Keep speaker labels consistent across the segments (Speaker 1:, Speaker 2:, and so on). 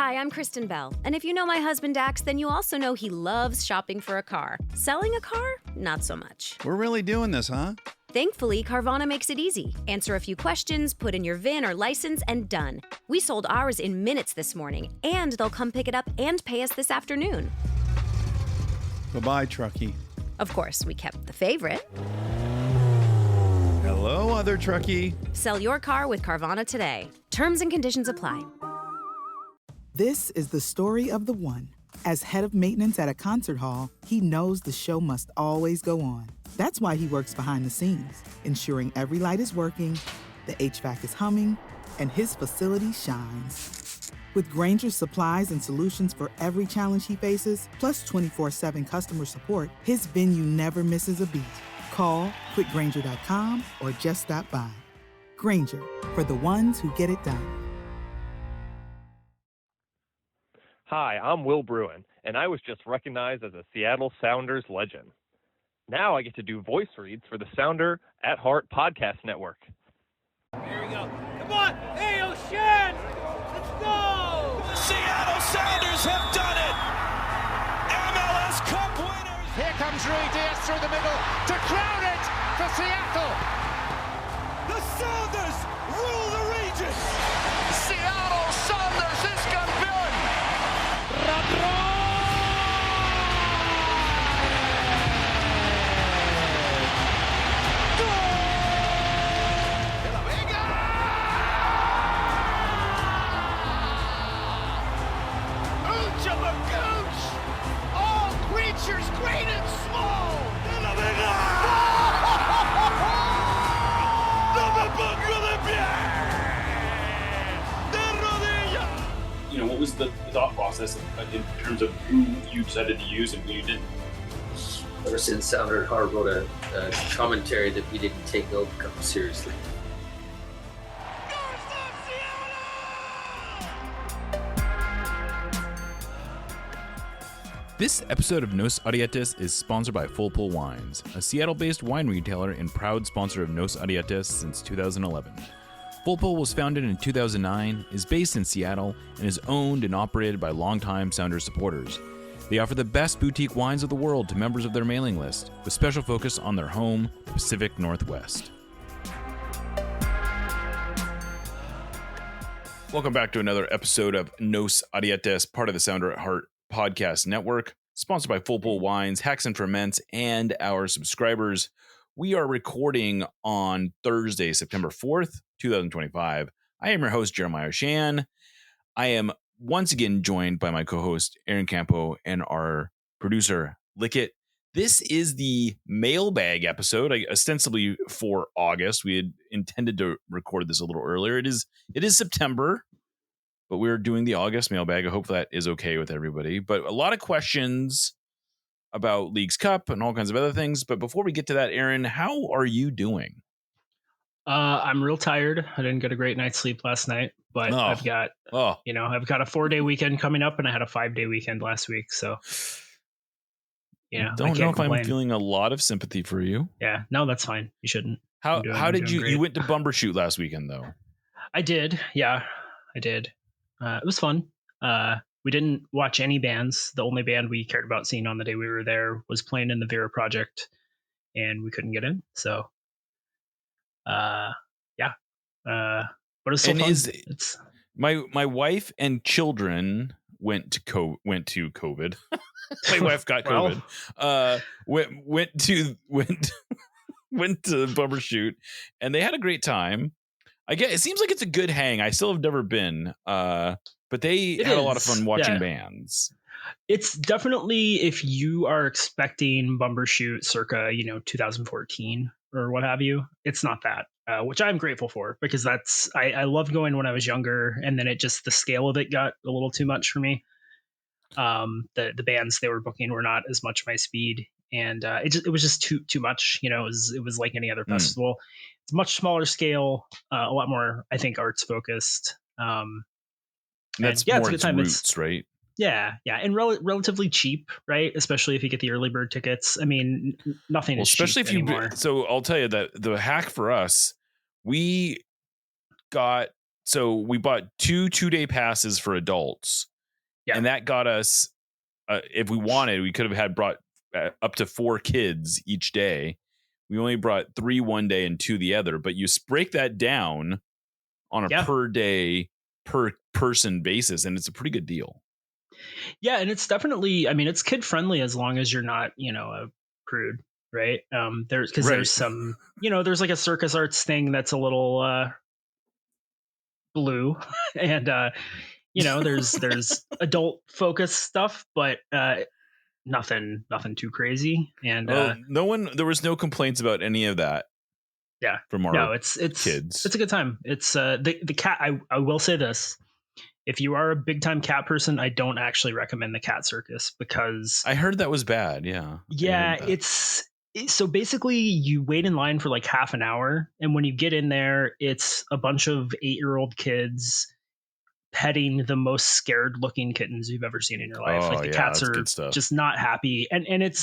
Speaker 1: Hi, I'm Kristen Bell, and if you know my husband Dax, then you also know he loves shopping for a car. Selling a car? Not so much.
Speaker 2: We're really doing this, huh?
Speaker 1: Thankfully, Carvana makes it easy. Answer a few questions, put in your VIN or license, and done. We sold ours in minutes this morning, and they'll come pick it up and pay us this afternoon.
Speaker 2: Bye-bye, truckie.
Speaker 1: Of course, we kept the favorite.
Speaker 2: Hello, other truckie.
Speaker 1: Sell your car with Carvana today. Terms and conditions apply.
Speaker 3: This is the story of the one. As head of maintenance at a concert hall, he knows the show must always go on. That's why he works behind the scenes, ensuring every light is working, the HVAC is humming, and his facility shines. With Grainger's supplies and solutions for every challenge he faces, plus 24/7 customer support, his venue never misses a beat. Call quickgrainger.com or just stop by. Grainger, for the ones who get it done.
Speaker 4: Hi, I'm Will Bruin, and I was just recognized as a Seattle Sounders legend. Now I get to do voice reads for the Sounder at Heart podcast network.
Speaker 5: Here we go. Come on! Hey, O'Shan! Let's go!
Speaker 6: The Seattle Sounders have done it! MLS Cup winners!
Speaker 7: Here comes Rui Diaz through the middle to crown it for Seattle!
Speaker 6: The Sounders rule the region!
Speaker 7: Seattle Sounders is campeón!
Speaker 6: All creatures great and small!
Speaker 8: You know, what was the thought process in terms of who you decided to use and who you didn't?
Speaker 9: Ever since Sounder at Heart wrote a commentary that we didn't take Cup seriously.
Speaker 10: This episode of Nos Arietes is sponsored by Full Pull Wines, a Seattle-based wine retailer and proud sponsor of Nos Arietes since 2011. Full Pull was founded in 2009, is based in Seattle, and is owned and operated by longtime Sounders supporters. They offer the best boutique wines of the world to members of their mailing list, with special focus on their home, the Pacific Northwest. Welcome back to another episode of Nos Arietes, part of the Sounder at Heart podcast network, sponsored by Full Pull Wines, Hacks and Ferments, and our subscribers. We are recording on Thursday, September 4th, 2025. I am your host, Jeremiah Shan. I am once again joined by my co-host, Aaron Campo, and our producer, Lickett. This is the Mailbag episode, ostensibly for August. We had intended to record this a little earlier. It is September, but we're doing the August Mailbag. I hope that is okay with everybody. But a lot of questions about Leagues Cup and all kinds of other things. But before we get to that, Aaron, how are you doing?
Speaker 11: I'm real tired. I didn't get a great night's sleep last night, but I've got a 4-day weekend coming up, and I had a 5-day weekend last week. So,
Speaker 10: don't know if I'm feeling a lot of sympathy for you.
Speaker 11: Yeah, no, that's fine. You shouldn't.
Speaker 10: How did you went to Bumbershoot last weekend though?
Speaker 11: I did. Yeah, I did. It was fun. We didn't watch any bands. The only band we cared about seeing on the day we were there was playing in the Vera Project, and we couldn't get in. So, but it's so fun. It's
Speaker 10: my wife and children went to COVID. My wife got COVID. Went to Bumbershoot, and they had a great time. I guess it seems like it's a good hang. I still have never been, but they had a lot of fun watching bands.
Speaker 11: It's definitely, if you are expecting Bumbershoot circa 2014 or what have you, it's not that, which I'm grateful for, because I loved going when I was younger, and then the scale of it got a little too much for me. The bands they were booking were not as much my speed, and it was just too much. It was like any other festival. It's a much smaller scale, a lot more, I think, arts focused.
Speaker 10: That's more its roots, right?
Speaker 11: Yeah, and relatively cheap, right? Especially if you get the early bird tickets. I mean, nothing is
Speaker 10: especially
Speaker 11: cheap anymore.
Speaker 10: So I'll tell you that the hack for us, we bought 2 2-day passes for adults, And that got us, if we wanted, we could have had brought up to 4 kids each day. We only brought 3 one day and 2 the other, but you break that down on a per day, per person basis, and it's a pretty good deal.
Speaker 11: Yeah, and it's definitely, I mean, it's kid friendly as long as you're not, a prude, right? There's some, there's like a circus arts thing that's a little blue, and there's adult focused stuff, but nothing too crazy. And
Speaker 10: there was no complaints about any of that.
Speaker 11: Yeah,
Speaker 10: from our
Speaker 11: it's
Speaker 10: kids.
Speaker 11: It's a good time. It's the cat. I will say this: if you are a big time cat person, I don't actually recommend the cat circus, because
Speaker 10: I heard that was bad. Yeah,
Speaker 11: so basically you wait in line for like half an hour, and when you get in there, it's a bunch of 8-year-old kids petting the most scared looking kittens you've ever seen in your life. Like the cats are just not happy, and it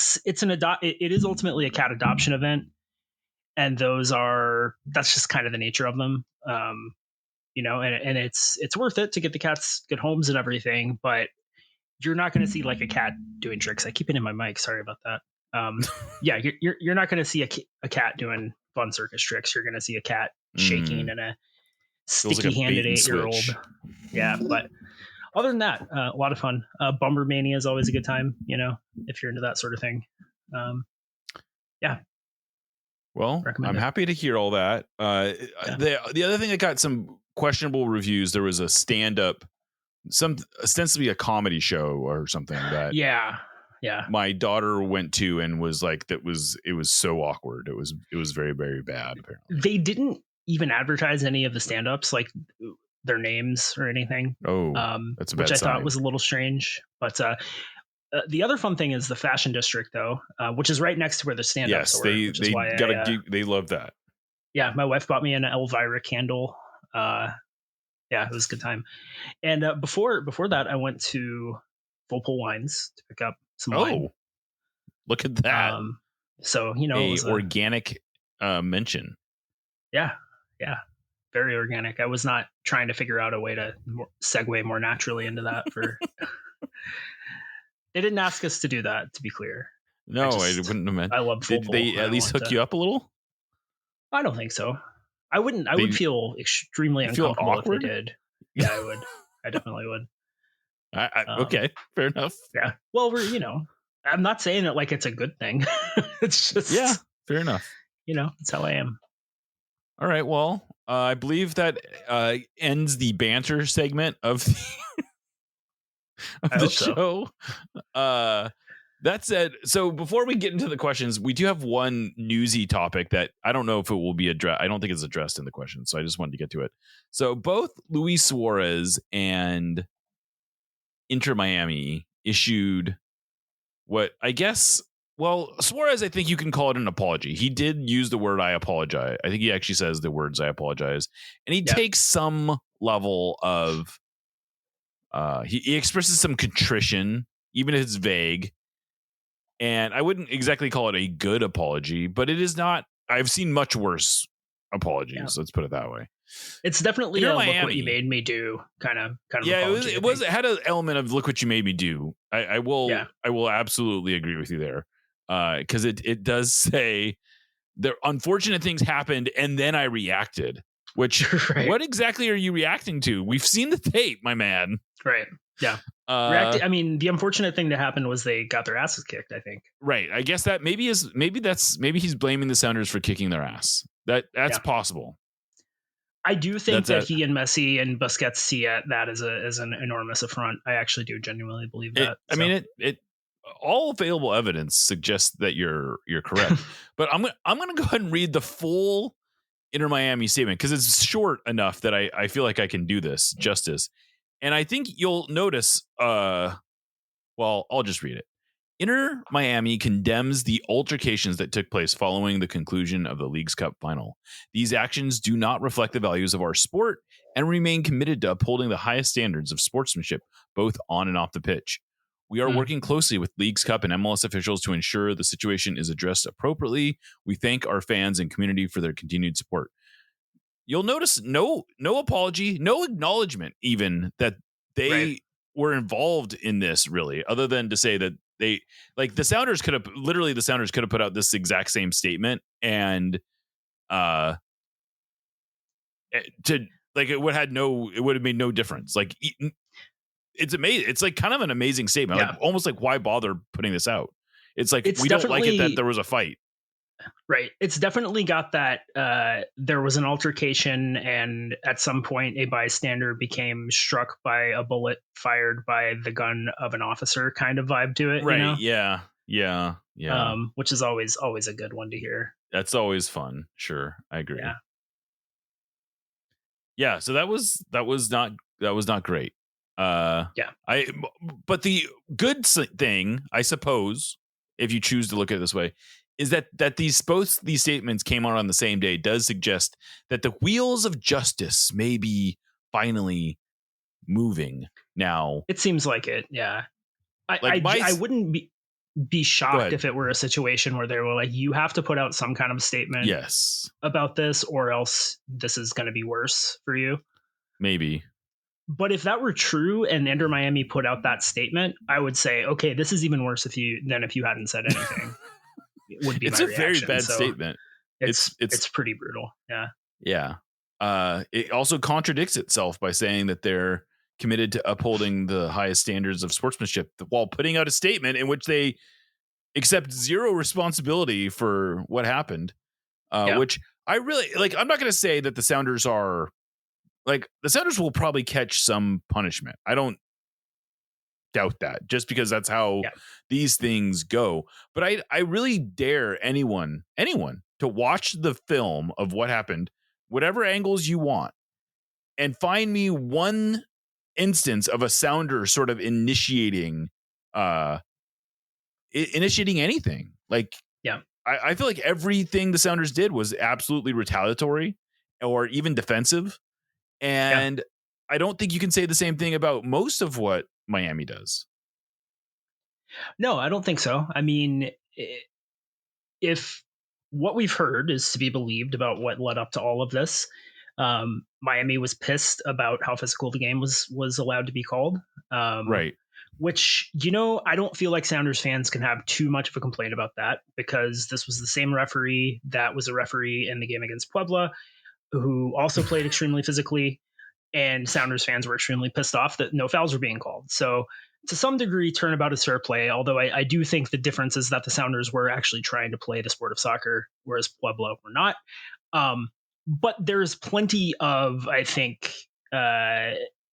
Speaker 11: is ultimately a cat adoption event. And that's just kind of the nature of them. And it's worth it to get the cats good homes and everything, but you're not going to see like a cat doing tricks. I keep it in my mic. Sorry about that. You're not going to see a cat doing fun circus tricks. You're going to see a cat shaking and a sticky handed 8-year-old. Yeah. But other than that, a lot of fun. Bumper Mania is always a good time, if you're into that sort of thing. Yeah.
Speaker 10: Well, I'm happy to hear all that. The other thing that got some questionable reviews, there was a stand-up, ostensibly a comedy show or something that my daughter went to and was like, it was so awkward. It was very, very bad. Apparently,
Speaker 11: they didn't even advertise any of the stand-ups, like their names or anything.
Speaker 10: That's a bad
Speaker 11: which I
Speaker 10: sign.
Speaker 11: thought was a little strange, but. The other fun thing is the fashion district, though, which is right next to where the stand-ups were.
Speaker 10: They love that.
Speaker 11: Yeah, my wife bought me an Elvira candle. It was a good time. And before that, I went to Full Pull Wines to pick up some wine.
Speaker 10: Look at that!
Speaker 11: So it was
Speaker 10: organic mention.
Speaker 11: Yeah, very organic. I was not trying to figure out a way to segue more naturally into that for. They didn't ask us to do that, to be clear.
Speaker 10: No, I wouldn't have meant.
Speaker 11: I love Full
Speaker 10: Did they at least hook you up a little?
Speaker 11: I don't think so. I wouldn't. I would feel extremely uncomfortable if they did. Yeah, I would. I definitely would.
Speaker 10: Okay, fair enough.
Speaker 11: Yeah. Well, I'm not saying it like it's a good thing. It's just
Speaker 10: fair enough.
Speaker 11: It's how I am.
Speaker 10: All right. Well, I believe that ends the banter segment of the show. That said, so before we get into the questions, we do have one newsy topic that I don't know if it will be addressed. I don't think it's addressed in the question, so I just wanted to get to it. So both Luis Suarez and Inter Miami issued what I guess, Suarez, I think you can call it an apology. He did use the word "I apologize." I think he actually says the words "I apologize," and he takes some level of he expresses some contrition, even if it's vague. And I wouldn't exactly call it a good apology, but it is not. I've seen much worse apologies. Let's put it that way.
Speaker 11: It's definitely a look what you made me do kind of.
Speaker 10: Yeah, it had an element of look what you made me do. I will absolutely agree with you there, because it does say the unfortunate things happened and then I reacted. Which what exactly are you reacting to? We've seen the tape, my man.
Speaker 11: Right. Yeah. I mean, the unfortunate thing that happened was they got their asses kicked, I think.
Speaker 10: Right. I guess that maybe he's blaming the Sounders for kicking their ass. That's possible.
Speaker 11: I do think that he and Messi and Busquets see that as an enormous affront. I actually do genuinely believe that.
Speaker 10: I mean, all available evidence suggests that you're correct. But I'm going to go ahead and read the full Inter Miami statement because it's short enough that I feel like I can do this justice. And I think you'll notice, I'll just read it. Inter Miami condemns the altercations that took place following the conclusion of the Leagues Cup final. These actions do not reflect the values of our sport and remain committed to upholding the highest standards of sportsmanship, both on and off the pitch. We are working closely with Leagues Cup and MLS officials to ensure the situation is addressed appropriately. We thank our fans and community for their continued support. You'll notice no apology, no acknowledgement even that they were involved in this really, other than to say that they like the Sounders could have put out this exact same statement and to like it would have made no difference. Like it's amazing. It's like kind of an amazing statement.
Speaker 11: Yeah.
Speaker 10: Like almost like why bother putting this out? It's like
Speaker 11: It's
Speaker 10: we don't like it that there was a fight.
Speaker 11: Right. It's definitely got that there was an altercation and at some point a bystander became struck by a bullet fired by the gun of an officer kind of vibe to it.
Speaker 10: Right.
Speaker 11: You know?
Speaker 10: Yeah.
Speaker 11: Which is always a good one to hear.
Speaker 10: That's always fun. Sure. I agree.
Speaker 11: Yeah.
Speaker 10: Yeah. So that was not great. But the good thing, I suppose, if you choose to look at it this way, is that both these statements came out on the same day does suggest that the wheels of justice may be finally moving now.
Speaker 11: It seems like it. Yeah. I wouldn't be shocked if it were a situation where they were like, you have to put out some kind of statement about this or else this is going to be worse for you.
Speaker 10: Maybe.
Speaker 11: But if that were true and Inter Miami put out that statement, I would say, okay, this is even worse if you hadn't said anything. It would be
Speaker 10: it's
Speaker 11: my
Speaker 10: a
Speaker 11: reaction.
Speaker 10: very bad
Speaker 11: So
Speaker 10: statement.
Speaker 11: It's pretty brutal. Yeah.
Speaker 10: Yeah. It also contradicts itself by saying that they're committed to upholding the highest standards of sportsmanship while putting out a statement in which they accept zero responsibility for what happened. Which I really like. I'm not going to say that the Sounders are like the Sounders will probably catch some punishment. I don't doubt that just because that's how these things go. But I really dare anyone to watch the film of what happened, whatever angles you want, and find me one instance of a Sounder sort of initiating anything. Like, I feel like everything the Sounders did was absolutely retaliatory or even defensive. And I don't think you can say the same thing about most of what Miami does.
Speaker 11: No, I don't think so. I mean, if what we've heard is to be believed about what led up to all of this, Miami was pissed about how physical the game was allowed to be called.
Speaker 10: Right.
Speaker 11: Which, I don't feel like Sounders fans can have too much of a complaint about that because this was the same referee that was a referee in the game against Puebla, who also played extremely physically, and Sounders fans were extremely pissed off that no fouls were being called. So to some degree, turnabout is fair play, although I do think the difference is that the Sounders were actually trying to play the sport of soccer, whereas Puebla were not. But there's plenty of, I think,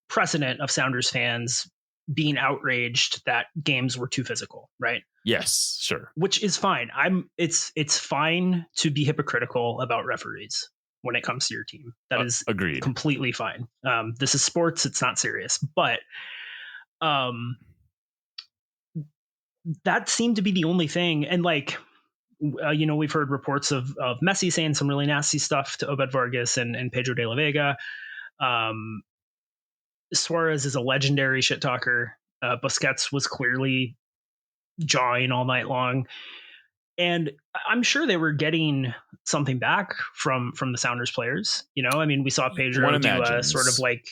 Speaker 11: precedent of Sounders fans being outraged that games were too physical, right?
Speaker 10: Yes, sure.
Speaker 11: Which is fine. It's fine to be hypocritical about referees when it comes to your team. That is
Speaker 10: agreed.
Speaker 11: Completely fine. This is sports. It's not serious. But that seemed to be the only thing. And like, we've heard reports of Messi saying some really nasty stuff to Obed Vargas and Pedro de la Vega. Suarez is a legendary shit talker. Busquets was clearly jawing all night long. And I'm sure they were getting something back from the Sounders players. I mean, we saw Pedro do a sort of like,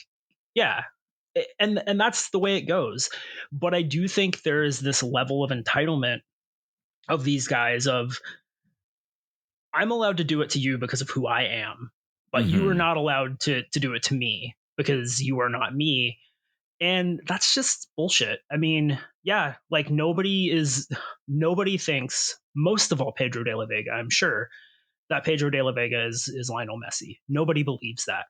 Speaker 11: and that's the way it goes. But I do think there is this level of entitlement of these guys of, I'm allowed to do it to you because of who I am, but you are not allowed to do it to me because you are not me. And that's just bullshit. I mean, like nobody thinks, most of all Pedro de la Vega, I'm sure, that Pedro de la Vega is Lionel Messi. Nobody believes that.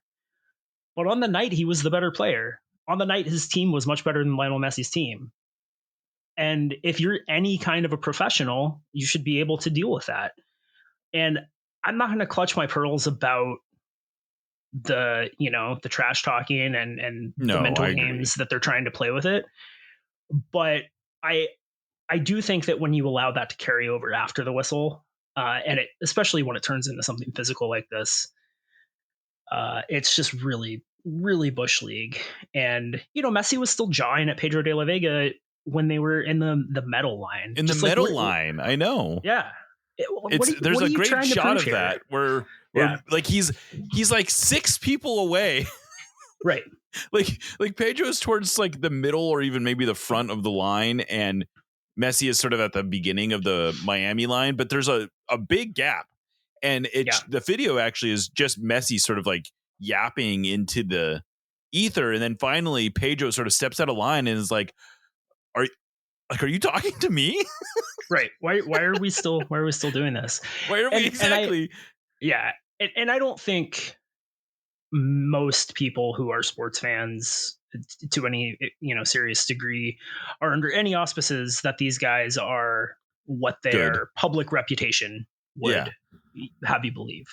Speaker 11: But on the night, he was the better player. On the night, his team was much better than Lionel Messi's team. And if you're any kind of a professional, you should be able to deal with that. And I'm not going to clutch my pearls about the trash talking and the mental games that they're trying to play with it. But I do think that when you allow that to carry over after the whistle, and it, especially when it turns into something physical like this, it's just really, really bush league. And, Messi was still jawing at Pedro de la Vega when they were in the medal line.
Speaker 10: In the medal line, I know.
Speaker 11: Yeah.
Speaker 10: There's a great shot of that where like he's like 6 people away.
Speaker 11: Right.
Speaker 10: like Pedro is towards like the middle or even maybe the front of the line, and Messi is sort of at the beginning of the Miami line, but there's a big gap. And the video actually is just Messi sort of like yapping into the ether, and then finally Pedro sort of steps out of line and is like, are you talking to me?
Speaker 11: Right. Why are we still doing this?
Speaker 10: Why are we exactly?
Speaker 11: And I don't think most people who are sports fans to any serious degree are under any auspices that these guys are what their public reputation would have you believe.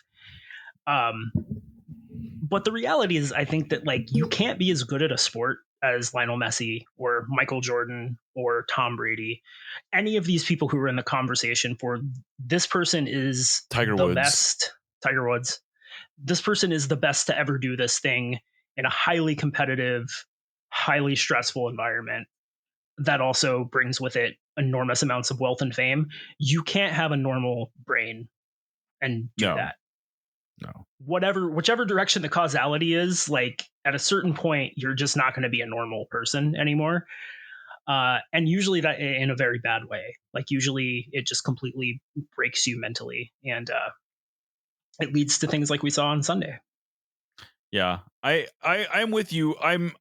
Speaker 11: But the reality is, I think that like you can't be as good at a sport as Lionel Messi or Michael Jordan or Tom Brady. Any of these people who are in the conversation for this person is
Speaker 10: Tiger Woods.
Speaker 11: Best. Tiger Woods. This person is the best to ever do this thing in a highly competitive, highly stressful environment that also brings with it enormous amounts of wealth and fame. You can't have a normal brain and do that.
Speaker 10: No.
Speaker 11: Whichever direction the causality is, like at a certain point, you're just not going to be a normal person anymore. And usually that in a very bad way. Like usually it just completely breaks you mentally, and it leads to things like we saw on Sunday.
Speaker 10: Yeah, I'm with you. I'm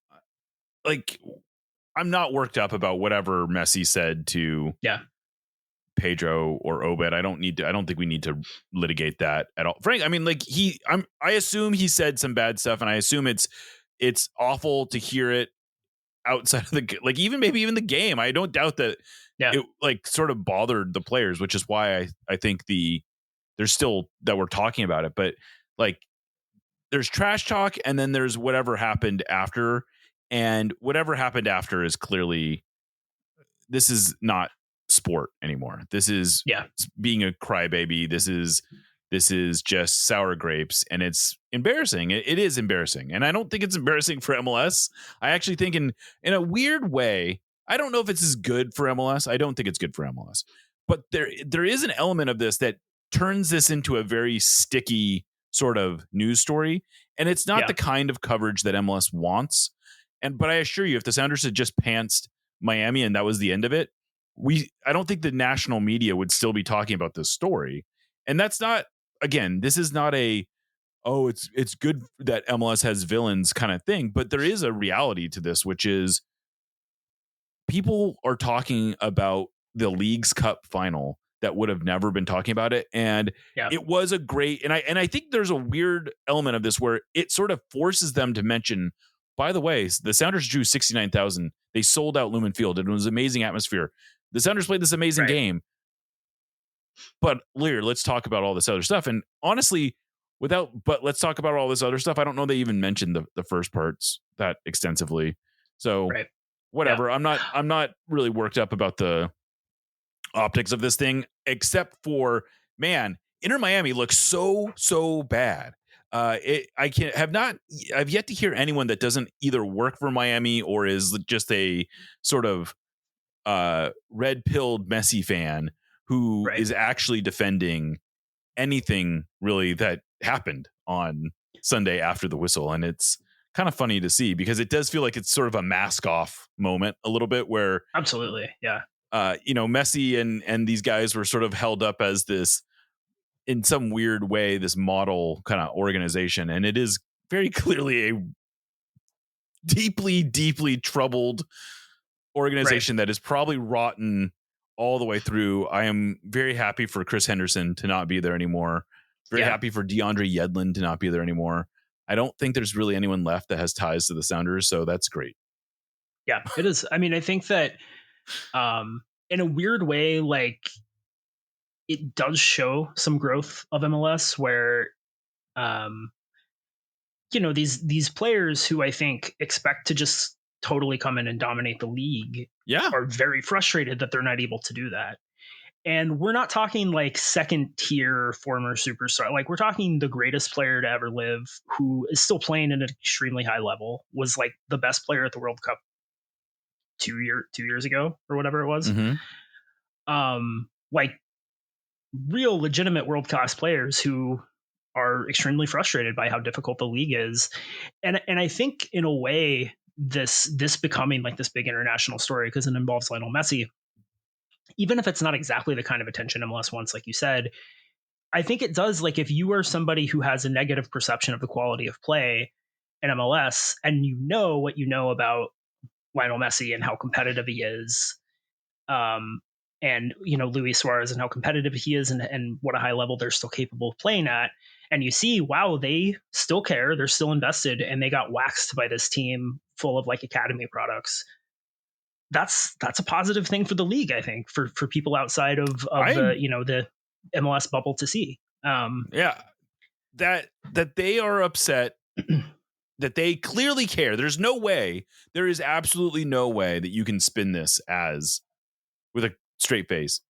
Speaker 10: not worked up about whatever Messi said to Pedro or Obed. I don't think we need to litigate that at all. Frank, I mean, like I assume he said some bad stuff, and I assume it's awful to hear it outside of the, like even the game. I don't doubt that it like sort of bothered the players, which is why I think there's still that we're talking about it. But like there's trash talk, and then there's whatever happened after, and whatever happened after is clearly, this is not sport anymore. This is being a crybaby. This is just sour grapes, and it's embarrassing. It is embarrassing, and I don't think it's embarrassing for MLS. I actually think in a weird way, I don't know if it's as good for MLS. I don't think it's good for MLS, but there is an element of this that turns this into a very sticky sort of news story, and it's not the kind of coverage that MLS wants. But I assure you, if the Sounders had just pantsed Miami and that was the end of it, I don't think the national media would still be talking about this story. And that's not, again, this is not it's good that MLS has villains kind of thing, but there is a reality to this, which is people are talking about the League's Cup final that would have never been talking about it. And it was a great, and I think there's a weird element of this where it sort of forces them to mention, by the way, the Sounders drew 69,000. They sold out Lumen Field. It was an amazing atmosphere. The Sounders played this amazing game. But Lear, let's talk about all this other stuff. And honestly, but let's talk about all this other stuff. I don't know they even mentioned the first parts that extensively. So whatever. I'm not really worked up about the optics of this thing, except for, man, Inter Miami looks so bad. I've yet to hear anyone that doesn't either work for Miami or is just a sort of red-pilled Messi fan who is actually defending anything really that happened on Sunday after the whistle. And it's kind of funny to see, because it does feel like it's sort of a mask off moment a little bit, where
Speaker 11: absolutely,
Speaker 10: Messi and these guys were sort of held up as this, in some weird way, this model kind of organization. And it is very clearly a deeply, deeply troubled organization that is probably rotten all the way through. I am very happy for Chris Henderson to not be there anymore. Very happy for DeAndre Yedlin to not be there anymore. I don't think there's really anyone left that has ties to the Sounders, so that's great.
Speaker 11: Yeah, it is. I mean, I think that in a weird way, like, it does show some growth of MLS where, these players who I think expect to just totally come in and dominate the league are very frustrated that they're not able to do that. And we're not talking like second tier former superstar. Like, we're talking the greatest player to ever live, who is still playing at an extremely high level, was like the best player at the World Cup 2 years ago or whatever it was.
Speaker 10: Mm-hmm.
Speaker 11: Like real legitimate world-class players who are extremely frustrated by how difficult the league is. And I think in a way, this becoming like this big international story, because it involves Lionel Messi, even if it's not exactly the kind of attention MLS wants, like you said, I think it does. Like, if you are somebody who has a negative perception of the quality of play in MLS, and you know what you know about Lionel Messi and how competitive he is, and Luis Suarez and how competitive he is, and what a high level they're still capable of playing at, and you see, wow, they still care, they're still invested, and they got waxed by this team full of like academy products. That's a positive thing for the league, I think, for people outside of the MLS bubble to see.
Speaker 10: That they are upset, that they clearly care. There is absolutely no way that you can spin this as with a straight face.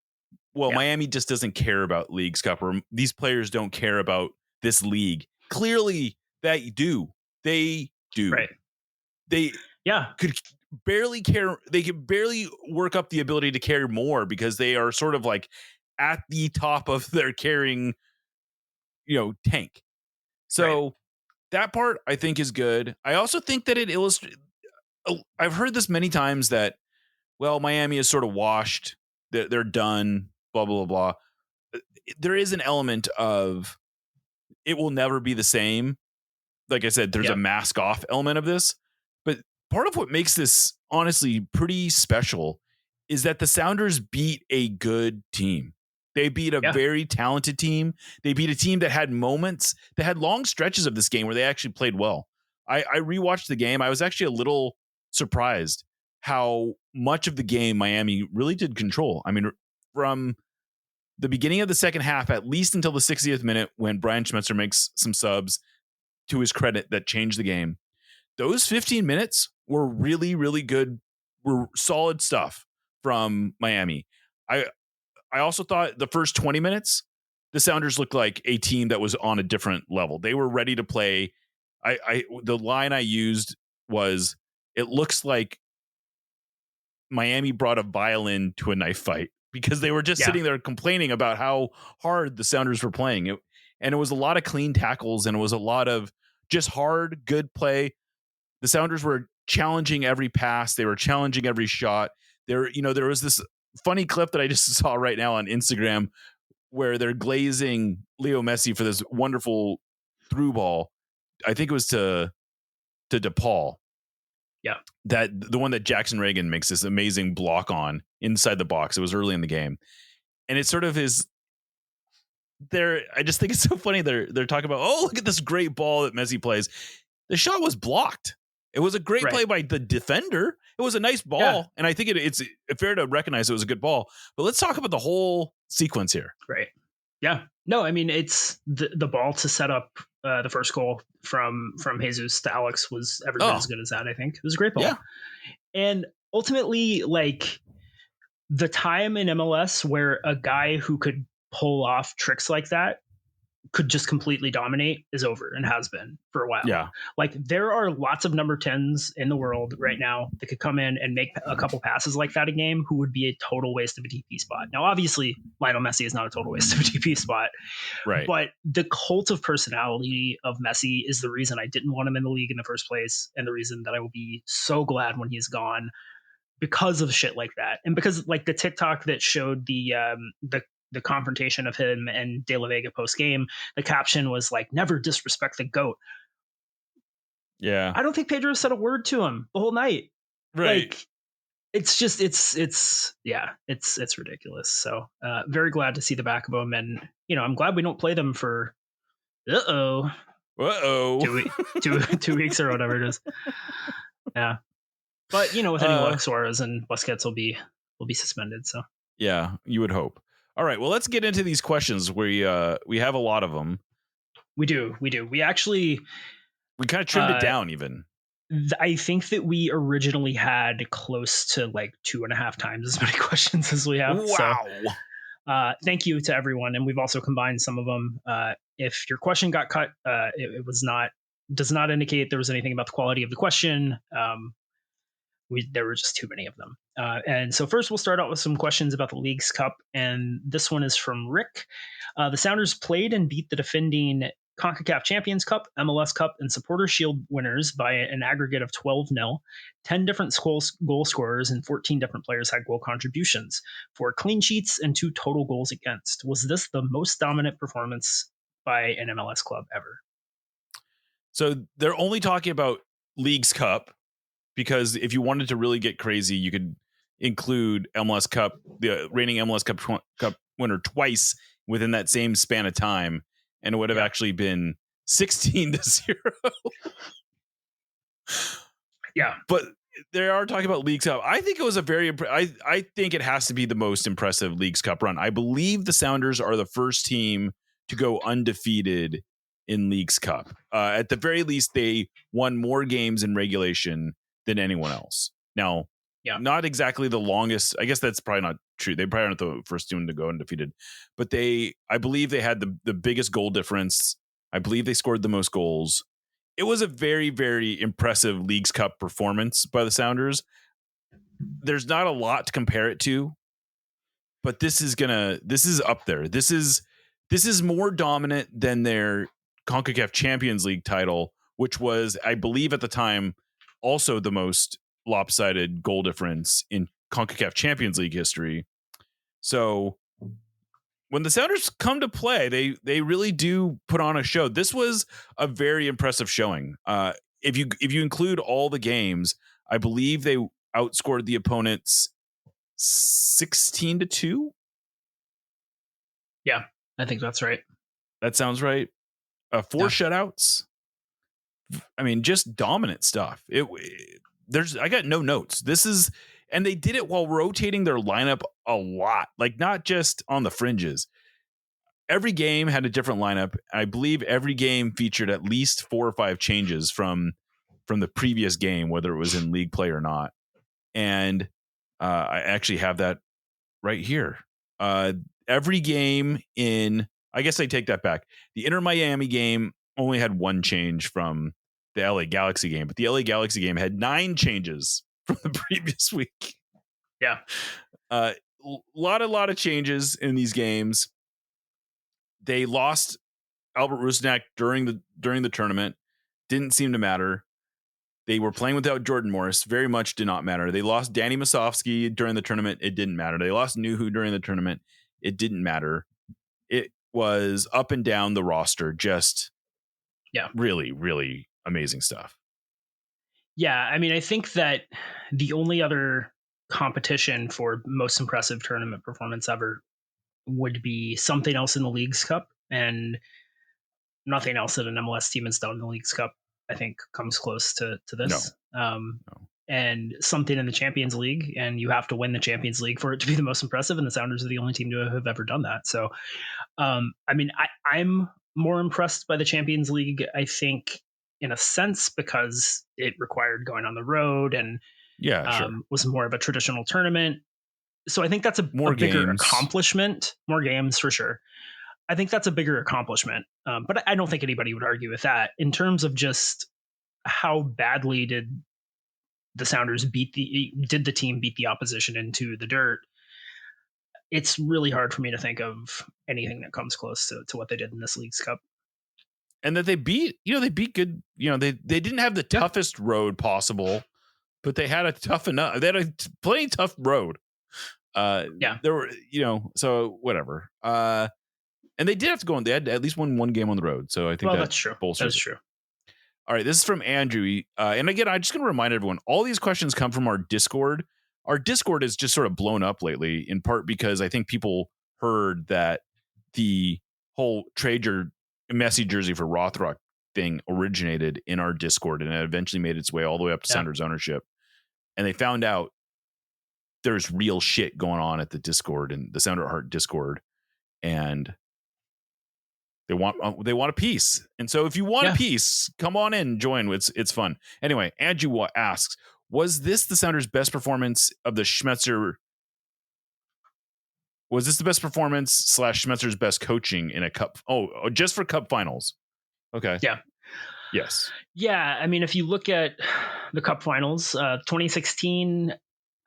Speaker 10: Well, Miami just doesn't care about Leagues Cup, or these players don't care about this league. Clearly they do. They do.
Speaker 11: Right.
Speaker 10: They could barely care. They could barely work up the ability to care more, because they are sort of like at the top of their caring, tank. So that part I think is good. I also think that it illustrates, I've heard this many times, that, well, Miami is sort of washed. They're done, blah, blah, blah, blah. There is an element of it will never be the same. Like I said, there's a mask off element of this. But part of what makes this honestly pretty special is that the Sounders beat a good team. They beat a very talented team. They beat a team that had moments, that had long stretches of this game where they actually played well. I rewatched the game. I was actually a little surprised how much of the game Miami really did control. I mean, from the beginning of the second half, at least until the 60th minute, when Brian Schmetzer makes some subs, to his credit, that changed the game. Those 15 minutes were really, really good, were solid stuff from Miami. I also thought the first 20 minutes, the Sounders looked like a team that was on a different level. They were ready to play. The line I used was, it looks like Miami brought a violin to a knife fight, because they were just sitting there complaining about how hard the Sounders were playing. And it was a lot of clean tackles, and it was a lot of just hard, good play. The Sounders were challenging every pass. They were challenging every shot. There was this funny clip that I just saw right now on Instagram where they're glazing Leo Messi for this wonderful through ball. I think it was to DePaul.
Speaker 11: Yeah.
Speaker 10: That the one that Jackson Reagan makes this amazing block on inside the box. It was early in the game. And it sort of is there. I just think it's so funny. They're talking about, oh, look at this great ball that Messi plays. The shot was blocked. It was a great play by the defender. It was a nice ball. And I think it's fair to recognize it was a good ball. But let's talk about the whole sequence here.
Speaker 11: Right. Yeah. No, I mean, it's the ball to set up the first goal from Jesus to Alex was every bit as good as that, I think. It was a great ball.
Speaker 10: Yeah.
Speaker 11: And ultimately, like, the time in MLS where a guy who could pull off tricks like that could just completely dominate is over, and has been for a while.
Speaker 10: Yeah.
Speaker 11: Like, there are lots of number 10s in the world right now that could come in and make a couple passes like that a game, who would be a total waste of a DP spot. Now, obviously, Lionel Messi is not a total waste of a DP spot.
Speaker 10: Right.
Speaker 11: But the cult of personality of Messi is the reason I didn't want him in the league in the first place, and the reason that I will be so glad when he's gone, because of shit like that. And because, like, the TikTok that showed the confrontation of him and De La Vega post game, the caption was like, "Never disrespect the GOAT."
Speaker 10: Yeah.
Speaker 11: I don't think Pedro said a word to him the whole night.
Speaker 10: Right.
Speaker 11: Like, it's just, it's ridiculous. So, very glad to see the back of him. And, I'm glad we don't play them for, 2 weeks or whatever it is. Yeah. But, with any luck, Suarez and Busquets will be suspended. So,
Speaker 10: yeah, you would hope. All right, well, let's get into these questions. We have a lot of them.
Speaker 11: We do. We actually...
Speaker 10: We kind of trimmed it down even.
Speaker 11: I think that we originally had close to like 2.5 times as many questions as we have.
Speaker 10: Wow.
Speaker 11: So, thank you to everyone. And we've also combined some of them. If your question got cut, it does not indicate there was anything about the quality of the question. There were just too many of them. And so first we'll start out with some questions about the Leagues Cup. And this one is from Rick. The Sounders played and beat the defending CONCACAF Champions Cup, MLS Cup, and Supporter Shield winners by an aggregate of 12-0. 10 different goal scorers and 14 different players had goal contributions, 4 clean sheets, and 2 total goals against. Was this the most dominant performance by an MLS club ever?
Speaker 10: So they're only talking about Leagues Cup, because if you wanted to really get crazy, you could include MLS Cup, the reigning MLS Cup winner twice within that same span of time, and it would have actually been 16-0.
Speaker 11: Yeah.
Speaker 10: But they are talking about Leagues Cup. I think it was a very I think it has to be the most impressive Leagues Cup run. I believe the Sounders are the first team to go undefeated in Leagues Cup. At the very least, they won more games in regulation than anyone else. Now, not exactly the longest. I guess that's probably not true. They probably aren't the first team to go undefeated, but I believe they had the biggest goal difference. I believe they scored the most goals. It was a very, very impressive Leagues Cup performance by the Sounders. There's not a lot to compare it to, but this is up there. This is more dominant than their CONCACAF Champions League title, which was, I believe at the time, also the most lopsided goal difference in CONCACAF Champions League history. So when the Sounders come to play, they really do put on a show. This was a very impressive showing. If you include all the games, I believe they outscored the opponents 16-2.
Speaker 11: Yeah, I think that's right.
Speaker 10: That sounds right. 4 shutouts. I mean, just dominant stuff. I got no notes. And they did it while rotating their lineup a lot, like not just on the fringes. Every game had a different lineup. I believe every game featured at least 4 or 5 changes from the previous game, whether it was in league play or not. And I actually have that right here. Every game I guess I take that back. The Inter Miami game only had 1 change from the LA Galaxy game, but the LA Galaxy game had 9 changes from the previous week.
Speaker 11: Yeah.
Speaker 10: Lot of changes in these games. They lost Albert Rusnak during the tournament. Didn't seem to matter. They were playing without Jordan Morris. Very much did not matter. They lost Danny Masovsky during the tournament. It didn't matter. They lost Nuhu during the tournament. It didn't matter. It was up and down the roster. Just really, really amazing stuff.
Speaker 11: Yeah, I mean, I think that the only other competition for most impressive tournament performance ever would be something else in the Leagues Cup, and nothing else that an MLS team has done in the Leagues Cup, I think, comes close to this. No. And something in the Champions League, and you have to win the Champions League for it to be the most impressive, and the Sounders are the only team to have ever done that. So, I mean, I'm more impressed by the Champions League, I think, in a sense, because it required going on the road and was more of a traditional tournament. So I think that's a bigger accomplishment. More games for sure. I think that's a bigger accomplishment. But I don't think anybody would argue with that. In terms of just how badly did the Sounders did the team beat the opposition into the dirt, it's really hard for me to think of anything that comes close to what they did in this Leagues Cup.
Speaker 10: And that they beat good, they didn't have the toughest road possible, but they had they had a plenty tough road. There were, so whatever. And they did have to go on. They had at least won 1 game on the road. So I think
Speaker 11: that's true. That's true.
Speaker 10: All right. This is from Andrew. And again, I'm just going to remind everyone, all these questions come from our Discord. Our Discord is just sort of blown up lately, in part because I think people heard that the whole trade your messy jersey for Rothrock thing originated in our Discord, and it eventually made its way all the way up to Sounders ownership. And they found out there's real shit going on at the Discord and the Sounder at Heart Discord, and they want a piece. And so if you want a piece, come on in, join. It's fun. Anyway, Andrew asks, was this the Sounders' best performance of the Schmetzer? Was this the best performance / Schmetzer's best coaching in a cup? Oh, just for cup finals. Okay.
Speaker 11: Yeah.
Speaker 10: Yes.
Speaker 11: Yeah. I mean, if you look at the cup finals, 2016,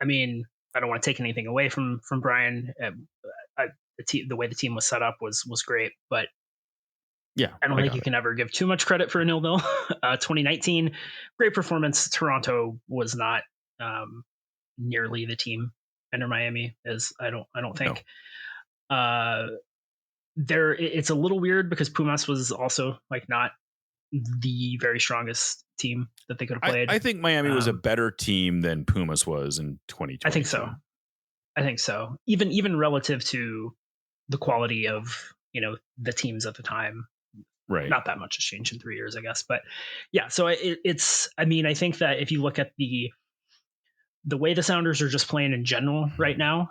Speaker 11: I mean, I don't want to take anything away from Brian. The way the team was set up was great, but
Speaker 10: Yeah,
Speaker 11: I don't think you can ever give too much credit for a 0-0. 2019, great performance. Toronto was not nearly the team Inter Miami is. I don't think. No. It's a little weird because Pumas was also like not the very strongest team that they could have played.
Speaker 10: I think Miami was a better team than Pumas was in 2020.
Speaker 11: I think so. Even relative to the quality of, the teams at the time.
Speaker 10: Right.
Speaker 11: Not that much has changed in 3 years, I guess. But yeah, so it's, I think that if you look at the way the Sounders are just playing in general right now,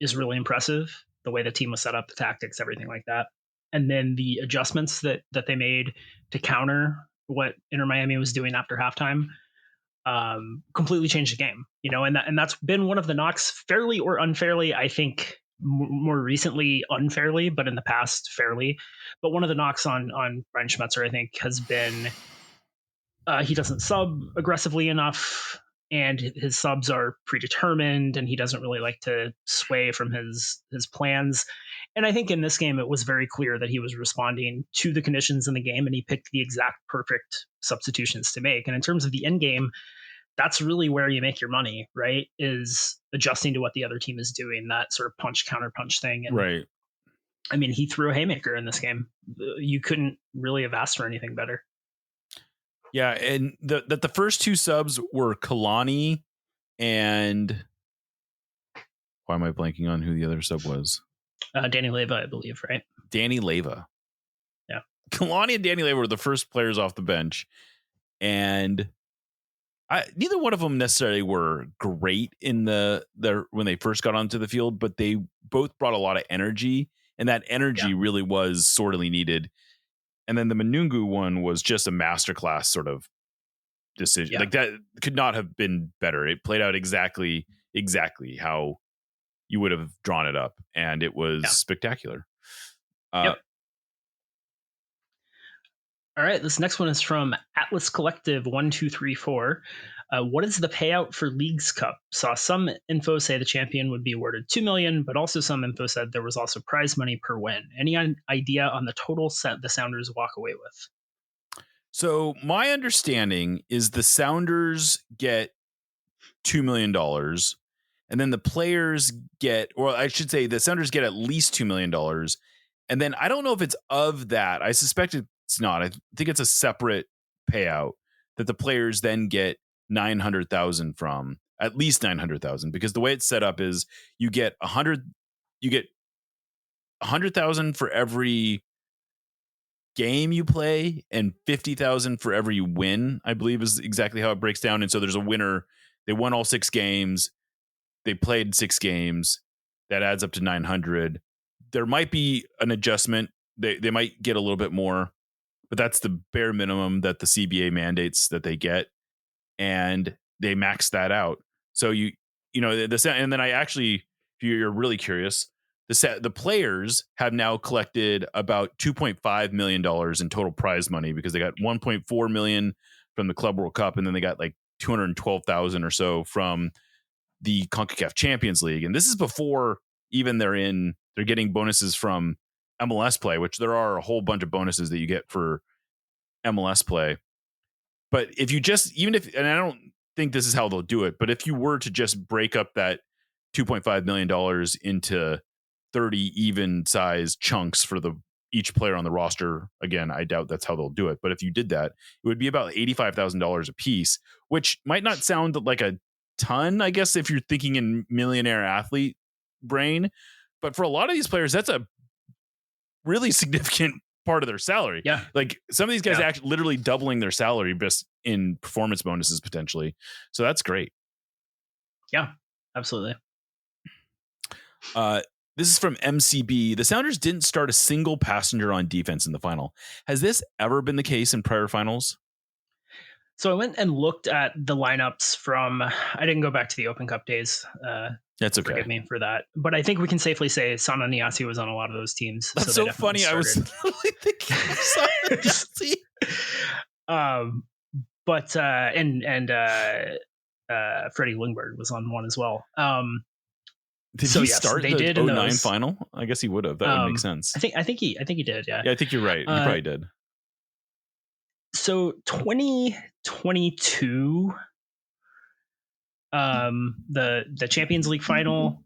Speaker 11: is really impressive. The way the team was set up, the tactics, everything like that. And then the adjustments that they made to counter what Inter Miami was doing after halftime completely changed the game, and that's been one of the knocks, fairly or unfairly. I think more recently unfairly, but in the past fairly. But one of the knocks on Brian Schmetzer, I think, has been he doesn't sub aggressively enough, and his subs are predetermined, and he doesn't really like to sway from his plans. And I think in this game, it was very clear that he was responding to the conditions in the game, and he picked the exact perfect substitutions to make. And in terms of the end game, that's really where you make your money, right? Is adjusting to what the other team is doing, that sort of punch counter punch thing. And
Speaker 10: right.
Speaker 11: He threw a haymaker in this game. You couldn't really have asked for anything better.
Speaker 10: Yeah, and the first two subs were Kalani and why am I blanking on who the other sub was?
Speaker 11: Danny Leyva, I believe, right?
Speaker 10: Danny Leyva.
Speaker 11: Yeah.
Speaker 10: Kalani and Danny Leyva were the first players off the bench, and neither one of them necessarily were great in the when they first got onto the field, but they both brought a lot of energy, and that energy really was sorely needed. And then the Manungu one was just a masterclass sort of decision. Yeah. Like that could not have been better. It played out exactly how you would have drawn it up, and it was spectacular.
Speaker 11: Yep. All right, this next one is from Atlas Collective 1234. What is the payout for Leagues Cup? Saw some info say the champion would be awarded $2 million, but also some info said there was also prize money per win. Any idea on the total set the Sounders walk away with?
Speaker 10: So my understanding is the Sounders get $2 million, and then the players get, or I should say the Sounders get at least $2 million. And then I don't know if it's of that. I suspect it's not. I think it's a separate payout that the players then get 900,000 from, at least 900,000, because the way it's set up is you get 100,000 for every game you play and 50,000 for every win, I believe is exactly how it breaks down. And so there's a winner. They won all 6 games. They played 6 games. That adds up to 900. There might be an adjustment. They might get a little bit more, but that's the bare minimum that the CBA mandates that they get. And they max that out. So and then I actually, if you're really curious, the players have now collected about $2.5 million in total prize money, because they got $1.4 million from the Club World Cup, and then they got like 212,000 or so from the CONCACAF Champions League. And this is before even they're getting bonuses from MLS play, which there are a whole bunch of bonuses that you get for MLS play. But if you and I don't think this is how they'll do it, but if you were to just break up that $2.5 million into 30 even size chunks for each player on the roster, again, I doubt that's how they'll do it. But if you did that, it would be about $85,000 a piece, which might not sound like a ton, I guess, if you're thinking in millionaire athlete brain. But for a lot of these players, that's a really significant part of their salary.
Speaker 11: Yeah.
Speaker 10: Like some of these guys actually literally doubling their salary just in performance bonuses potentially. So that's great.
Speaker 11: Yeah, absolutely.
Speaker 10: This is from MCB. The Sounders didn't start a single passenger on defense in the final. Has this ever been the case in prior finals?
Speaker 11: So I went and looked at the lineups I didn't go back to the Open Cup days.
Speaker 10: That's okay.
Speaker 11: Forgive me for that. But I think we can safely say Sana Niasi was on a lot of those teams.
Speaker 10: That's so funny. Started. I was literally thinking of Sana Niasi.
Speaker 11: But Freddie Lingberg was on one as well.
Speaker 10: Did
Speaker 11: So
Speaker 10: he
Speaker 11: yes,
Speaker 10: start
Speaker 11: they
Speaker 10: the
Speaker 11: did in
Speaker 10: 09
Speaker 11: those.
Speaker 10: final? I guess he would have. That would make sense.
Speaker 11: I think he did. Yeah.
Speaker 10: Yeah, I think you're right. He probably did.
Speaker 11: So 2022, the Champions League final.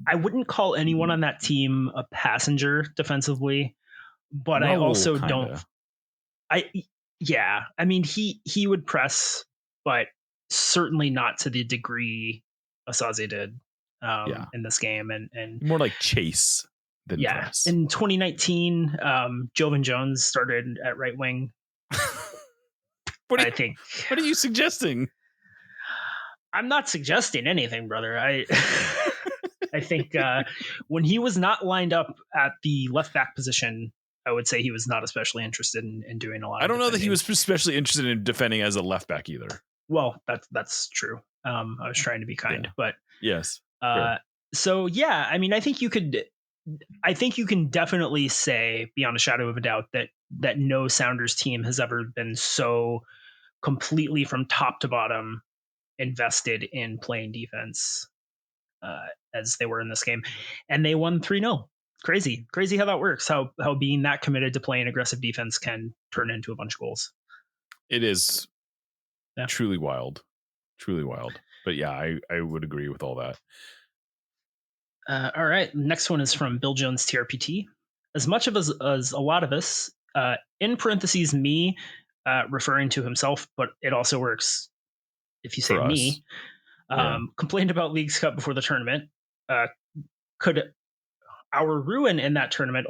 Speaker 11: I wouldn't call anyone on that team a passenger defensively, but I
Speaker 10: Raul,
Speaker 11: also
Speaker 10: kinda.
Speaker 11: don't. I mean he would press, but certainly not to the degree Asaze did in this game, and
Speaker 10: more like chase than press.
Speaker 11: In 2019, Jovan Jones started at right wing.
Speaker 10: What are you suggesting?
Speaker 11: I'm not suggesting anything, brother. I think when he was not lined up at the left back position, I would say he was not especially interested in doing a lot.
Speaker 10: I don't know that he was especially interested in defending as a left back either.
Speaker 11: Well, that's true. I was trying to be kind, but
Speaker 10: yes.
Speaker 11: So yeah, I mean, I think you can definitely say beyond a shadow of a doubt that no Sounders team has ever been so completely from top to bottom invested in playing defense as they were in this game, and they won 3-0. Crazy how that works. How being that committed to playing aggressive defense can turn into a bunch of goals.
Speaker 10: It is truly wild. But yeah, I would agree with all that.
Speaker 11: All right, next one is from Bill Jones TRPT. As much of as a lot of us, in parentheses me, referring to himself, but it also works if you say
Speaker 10: For
Speaker 11: me, complained about Leagues Cup before the tournament. Could our run in that tournament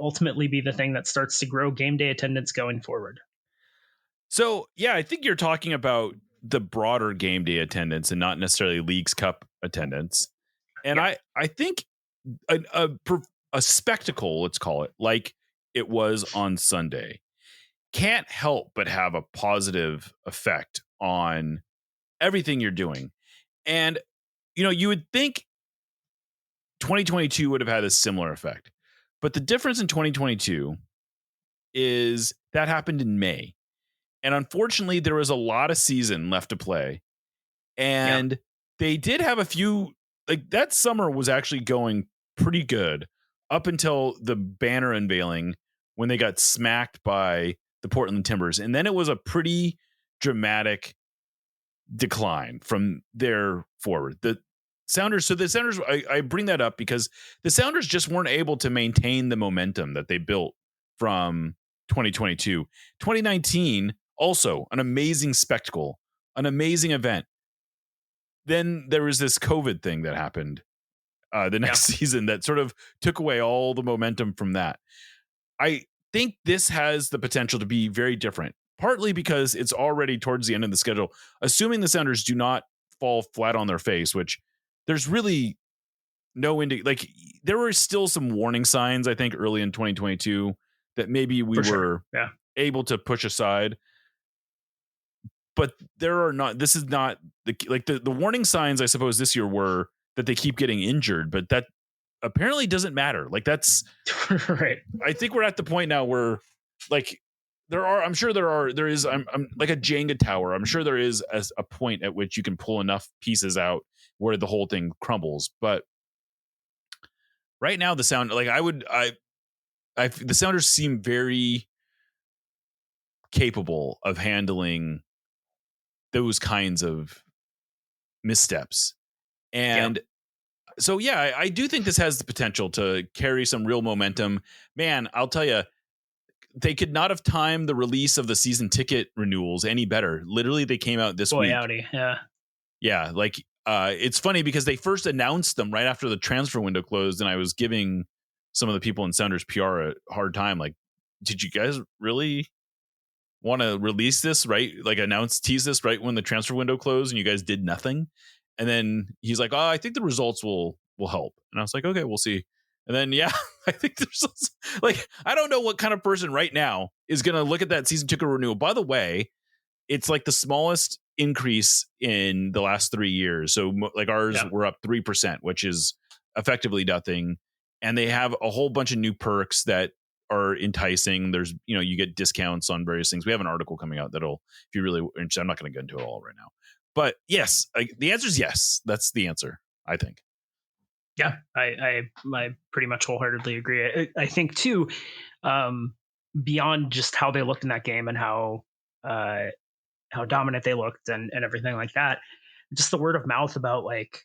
Speaker 11: ultimately be the thing that starts to grow game day attendance going forward?
Speaker 10: So yeah, I think you're talking about the broader game day attendance and not necessarily Leagues Cup attendance. And I think a spectacle, let's call it, like it was on Sunday, can't help but have a positive effect on everything you're doing. And, you would think 2022 would have had a similar effect. But the difference in 2022 is that happened in May. And unfortunately, there was a lot of season left to play. And they did have a few, like that summer was actually going pretty good up until the banner unveiling when they got smacked by the Portland Timbers. And then it was a pretty dramatic decline from there forward. The Sounders, I bring that up because the Sounders just weren't able to maintain the momentum that they built from 2022. 2019, also an amazing spectacle, an amazing event. Then there was this COVID thing that happened the next season that sort of took away all the momentum from that. I think this has the potential to be very different, partly because it's already towards the end of the schedule. Assuming the Sounders do not fall flat on their face, which there's really no there were still some warning signs, I think, early in 2022 that maybe we were able to push aside. But this is not the warning signs, I suppose, this year were that they keep getting injured, but that apparently doesn't matter. Like that's
Speaker 11: right.
Speaker 10: I think we're at the point now where I'm like a Jenga tower. I'm sure there is a point at which you can pull enough pieces out where the whole thing crumbles. But right now the Sounders seem very capable of handling those kinds of missteps. And so, I do think this has the potential to carry some real momentum. Man, I'll tell you, they could not have timed the release of the season ticket renewals any better. Literally, they came out this week.
Speaker 11: Howdy.
Speaker 10: Yeah. It's funny because they first announced them right after the transfer window closed. And I was giving some of the people in Sounders PR a hard time. Like, did you guys really want to release this, right? Like tease this right when the transfer window closed and you guys did nothing? And then he's like, I think the results will help. And I was like, okay, we'll see. And then, I think there's I don't know what kind of person right now is going to look at that season ticket renewal. By the way, it's like the smallest increase in the last 3 years. So like ours were up 3%, which is effectively nothing. And they have a whole bunch of new perks that are enticing. There's, you get discounts on various things. We have an article coming out that'll, if you really interested, I'm not going to get into it all right now. But yes, the answer is yes. That's the answer, I think.
Speaker 11: Yeah, I pretty much wholeheartedly agree. I think too, beyond just how they looked in that game and how dominant they looked and everything like that, just the word of mouth about like,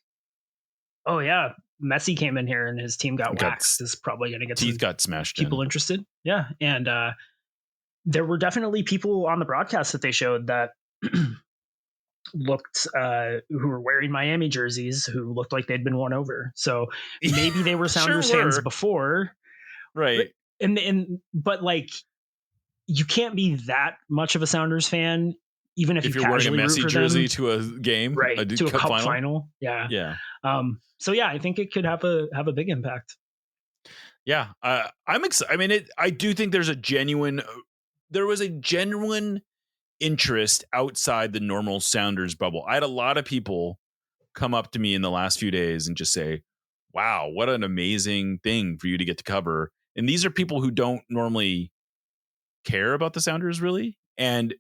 Speaker 11: oh yeah, Messi came in here and his team got waxed is probably going to get
Speaker 10: teeth got smashed.
Speaker 11: People interested, yeah, and there were definitely people on the broadcast that they showed that looked who were wearing Miami jerseys who looked like they'd been won over. So maybe they were Sounders fans before,
Speaker 10: right?
Speaker 11: But like, you can't be that much of a Sounders fan even if
Speaker 10: you're wearing a Messi jersey to a game,
Speaker 11: right? To a cup final.
Speaker 10: Yeah.
Speaker 11: So yeah, I think it could have a big impact.
Speaker 10: Yeah, I'm excited. I mean, I do think there was a genuine interest outside the normal Sounders bubble. I had a lot of people come up to me in the last few days and just say, wow, what an amazing thing for you to get to cover. And these are people who don't normally care about the Sounders really. And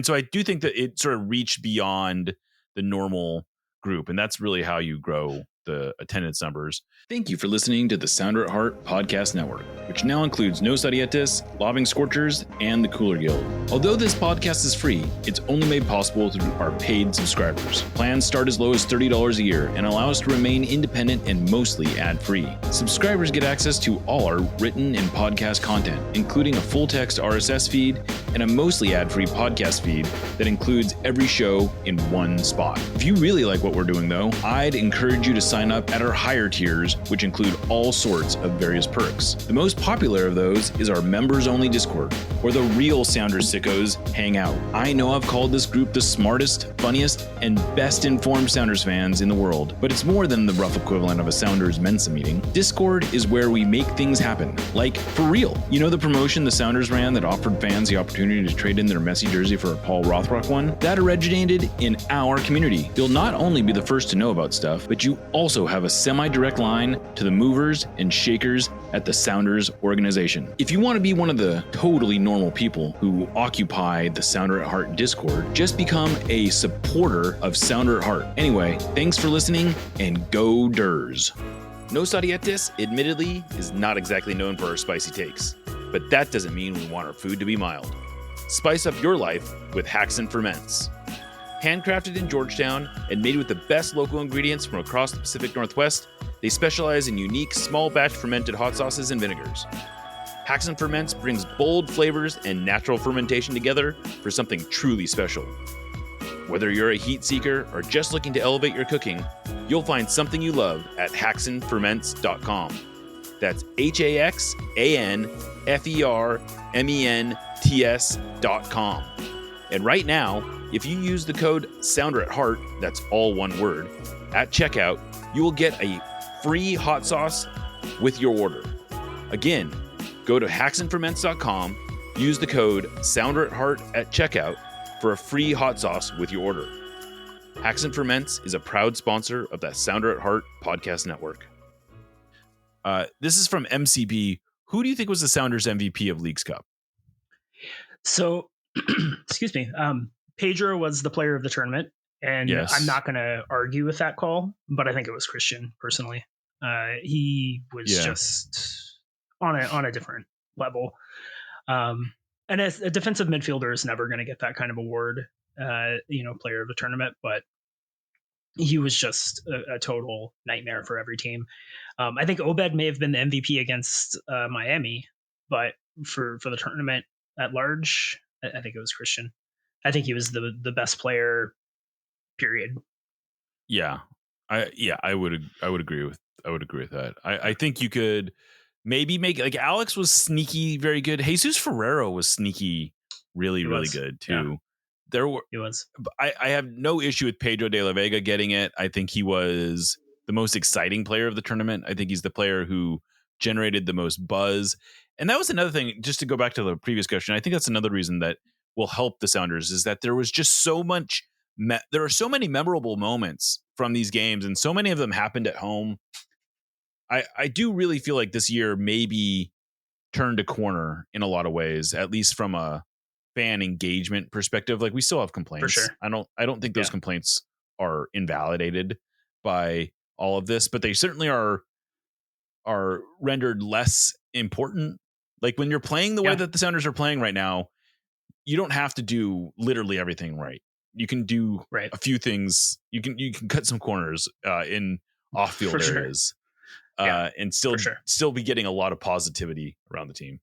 Speaker 10: so I do think that it sort of reached beyond the normal group. And that's really how you grow the attendance numbers. Thank you for listening to the Sounder at Heart Podcast Network, which now includes Nos Arietes, Lobbing Scorchers, and the Cooler Guild. Although this podcast is free, it's only made possible through our paid subscribers. Plans start as low as $30 a year and allow us to remain independent and mostly ad-free. Subscribers get access to all our written and podcast content, including a full-text RSS feed and a mostly ad-free podcast feed that includes every show in one spot. If you really like what we're doing, though, I'd encourage you to sign up at our higher tiers, which include all sorts of various perks. The most popular of those is our members-only Discord, where the real Sounders sickos hang out. I know I've called this group the smartest, funniest, and best-informed Sounders fans in the world, but it's more than the rough equivalent of a Sounders Mensa meeting. Discord is where we make things happen, like for real. You know the promotion the Sounders ran that offered fans the opportunity to trade in their Messi jersey for a Paul Rothrock one? That originated in our community. You'll not only be the first to know about stuff, but you also have a semi-direct line to the movers and shakers at the Sounders organization. If you want to be one of the totally normal people who occupy the Sounder at Heart Discord, just become a supporter of Sounder at Heart. Anyway, thanks for listening and go Durs. Nos Arietes, admittedly, is not exactly known for our spicy takes, but that doesn't mean we want our food to be mild. Spice up your life with Hacks and Ferments. Handcrafted in Georgetown and made with the best local ingredients from across the Pacific Northwest, they specialize in unique small batch fermented hot sauces and vinegars. Hacks and Ferments brings bold flavors and natural fermentation together for something truly special. Whether you're a heat seeker or just looking to elevate your cooking, you'll find something you love at hacksandferments.com. That's HAXANFERMENTS.com. And right now, if you use the code Sounder at Heart, that's all one word, at checkout, you will get a free hot sauce with your order. Again, go to hacksandferments.com, use the code Sounder at Heart at checkout for a free hot sauce with your order. Hacks and Ferments is a proud sponsor of the Sounder at Heart Podcast Network. This is from MCB. Who do you think was the Sounders MVP of Leagues Cup?
Speaker 11: So, excuse me. Pedro was the player of the tournament, and yes. I'm not going to argue with that call, but I think it was Christian personally. He was just on a different level. And as a defensive midfielder is never going to get that kind of award, player of the tournament, but he was just a total nightmare for every team. I think Obed may have been the MVP against Miami, but for the tournament at large, I think it was Christian. I think he was the best player, period.
Speaker 10: Yeah. I would agree with that. I think you could maybe make, like, Alex was sneaky, very good. Jesus Ferrero was sneaky, really good too. Yeah.
Speaker 11: He was.
Speaker 10: I have no issue with Pedro de la Vega getting it. I think he was the most exciting player of the tournament. I think he's the player who generated the most buzz. And that was another thing, just to go back to the previous question. I think that's another reason that will help the Sounders is that there was just so much. There are so many memorable moments from these games, and so many of them happened at home. I do really feel like this year maybe turned a corner in a lot of ways, at least from a fan engagement perspective. Like, we still have complaints.
Speaker 11: For sure.
Speaker 10: I don't think those complaints are invalidated by all of this, but they certainly are rendered less important. Like, when you're playing the way that the Sounders are playing right now, you don't have to do literally everything right. You can do a few things. You can cut some corners in off-field areas, and still be getting a lot of positivity around the team.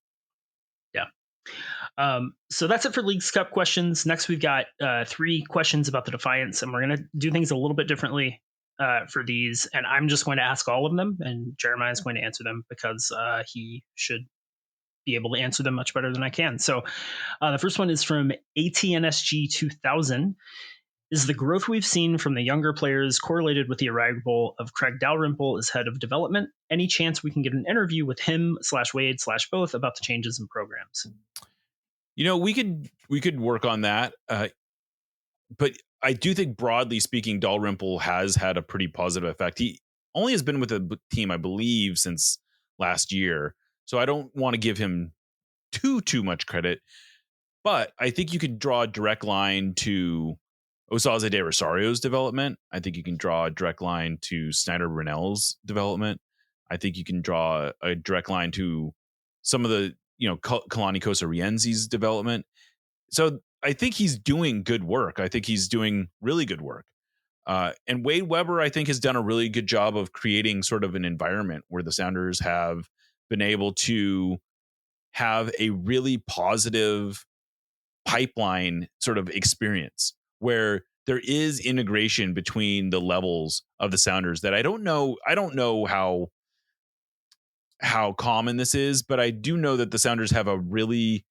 Speaker 11: Yeah. So that's it for Leagues Cup questions. Next, we've got 3 questions about the Defiance, and we're going to do things a little bit differently for these. And I'm just going to ask all of them, and Jeremiah is going to answer them because he should be able to answer them much better than I can. So the first one is from ATNSG 2000. Is the growth we've seen from the younger players correlated with the arrival of Craig Dalrymple as head of development? Any chance we can get an interview with him /Wade/both about the changes in programs?
Speaker 10: You know, we could work on that. But I do think, broadly speaking, Dalrymple has had a pretty positive effect. He only has been with the team, I believe, since last year. So I don't want to give him too much credit. But I think you could draw a direct line to Osaze de Rosario's development. I think you can draw a direct line to Snyder Brunell's development. I think you can draw a direct line to some of the, Kalani Kosa Rienzi's development. So I think he's doing good work. I think he's doing really good work. And Wade Weber, I think, has done a really good job of creating sort of an environment where the Sounders have been able to have a really positive pipeline sort of experience where there is integration between the levels of the Sounders that I don't know how common this is, but I do know that the Sounders have a really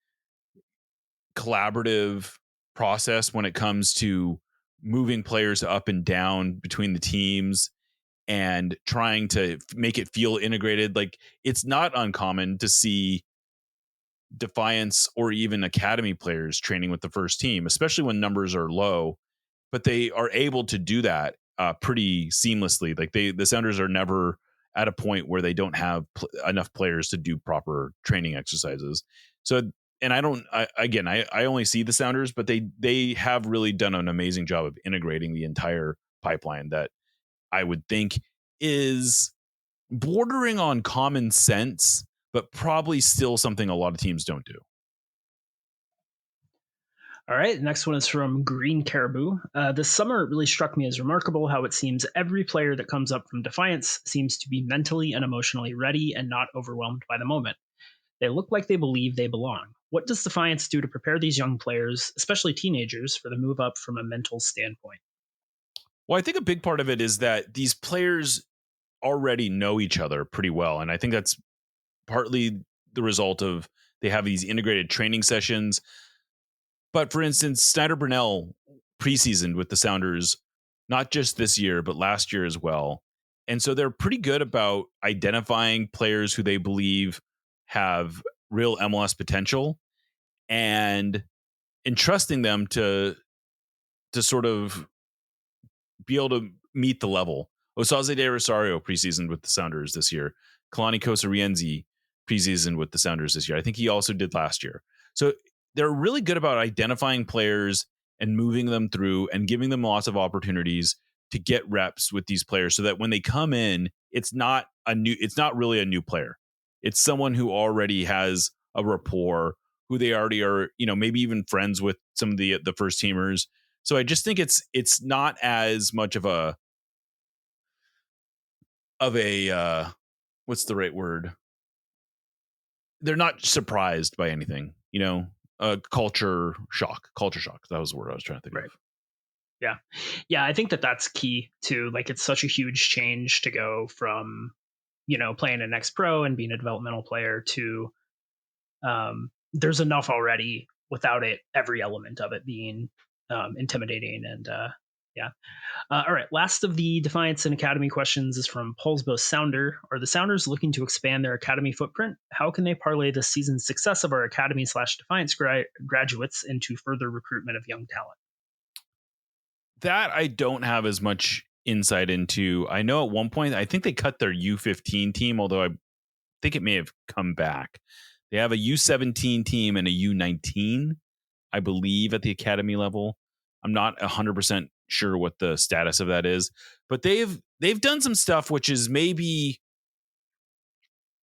Speaker 10: collaborative process when it comes to moving players up and down between the teams and trying to make it feel integrated. Like, it's not uncommon to see Defiance or even academy players training with the first team, especially when numbers are low, but they are able to do that pretty seamlessly. Like, the Sounders are never at a point where they don't have enough players to do proper training exercises. So, and I only see the Sounders, but they have really done an amazing job of integrating the entire pipeline that I would think is bordering on common sense, but probably still something a lot of teams don't do.
Speaker 11: All right, next one is from Green Caribou. This summer, it really struck me as remarkable how it seems every player that comes up from Defiance seems to be mentally and emotionally ready and not overwhelmed by the moment. They look like they believe they belong. What does Defiance do to prepare these young players, especially teenagers, for the move up from a mental standpoint?
Speaker 10: Well, I think a big part of it is that these players already know each other pretty well. And I think that's partly the result of they have these integrated training sessions. But for instance, Snyder Brunell preseasoned with the Sounders, not just this year, but last year as well. And so they're pretty good about identifying players who they believe have real MLS potential and entrusting them to sort of be able to meet the level. Osaze de Rosario preseasoned with the Sounders this year. Kalani Kosa Rienzi preseasoned with the Sounders this year. I think he also did last year. So they're really good about identifying players and moving them through and giving them lots of opportunities to get reps with these players so that when they come in, it's not really a new player. It's someone who already has a rapport, who they already are, maybe even friends with some of the first teamers. So I just think it's not as much of a what's the right word? They're not surprised by anything, culture shock. That was the word I was trying to think of.
Speaker 11: Yeah. I think that's key too. Like, it's such a huge change to go from, playing an ex pro and being a developmental player to, there's enough already without it, every element of it being intimidating. And all right, last of the Defiance and Academy questions is from Paulsbo Sounder. Are the Sounders looking to expand their Academy footprint? How can they parlay this season's success of our Academy/Defiance graduates into further recruitment of young talent?
Speaker 10: That I don't have as much insight into. I know at one point, I think they cut their U15 team, although I think it may have come back. They have a U17 team and a U19, I believe, at the academy level. I'm not 100% sure what the status of that is, but they've done some stuff which is maybe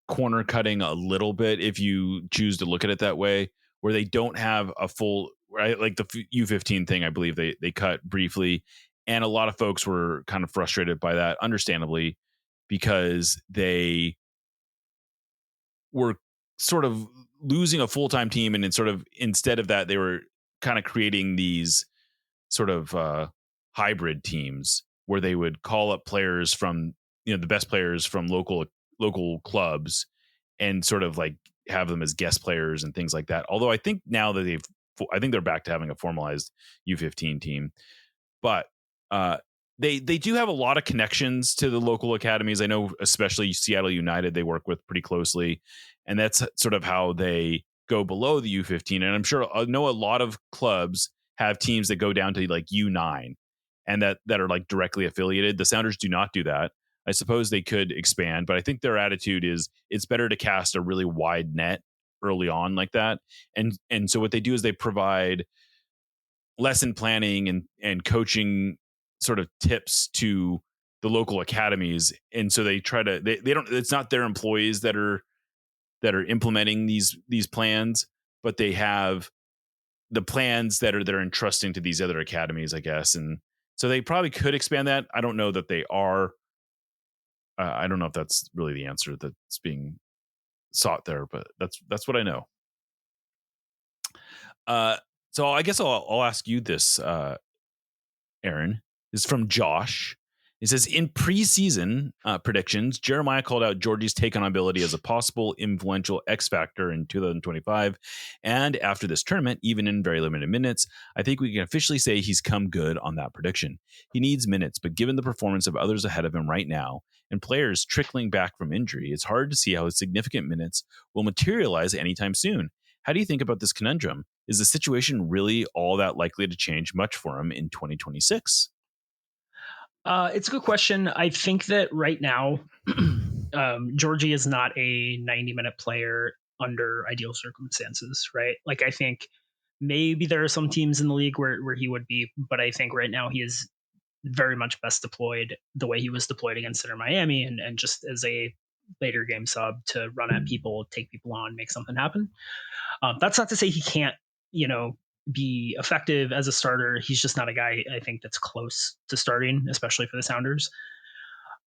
Speaker 10: corner cutting a little bit if you choose to look at it that way, where they don't have a full, right, like the U15 thing. I believe they cut briefly, and a lot of folks were kind of frustrated by that, understandably, because they were sort of losing a full-time team, and then sort of instead of that, they were kind of creating these sort of hybrid teams where they would call up players from, the best players from local clubs and sort of like have them as guest players and things like that. Although I think now that I think they're back to having a formalized U15 team, but they do have a lot of connections to the local academies. I know, especially Seattle United, they work with pretty closely, and that's sort of how they go below the U15. And I'm sure I know a lot of clubs have teams that go down to like U9 and that are like directly affiliated. The Sounders do not do that. I suppose they could expand, but I think their attitude is it's better to cast a really wide net early on like that. And so what they do is they provide lesson planning and coaching sort of tips to the local academies. And so they try to, they don't, it's not their employees that are implementing these plans, but they have the plans that are entrusting to these other academies, I guess. And so they probably could expand that. I don't know that they are. I don't know if that's really the answer that's being sought there, but that's what I know. So I guess I'll ask you this, Aaron. This is from Josh. He says, in preseason predictions, Jeremiah called out Georgie's take-on ability as a possible influential X factor in 2025. And after this tournament, even in very limited minutes, I think we can officially say he's come good on that prediction. He needs minutes, but given the performance of others ahead of him right now and players trickling back from injury, it's hard to see how his significant minutes will materialize anytime soon. How do you think about this conundrum? Is the situation really all that likely to change much for him in 2026?
Speaker 11: It's a good question. I think that right now, Georgie is not a 90-minute player under ideal circumstances, right? Like, I think maybe there are some teams in the league where he would be, but I think right now he is very much best deployed the way he was deployed against Inter Miami and just as a later game sub to run at people, take people on, make something happen. That's not to say he can't, be effective as a starter. He's just not a guy, I think, that's close to starting, especially for the Sounders.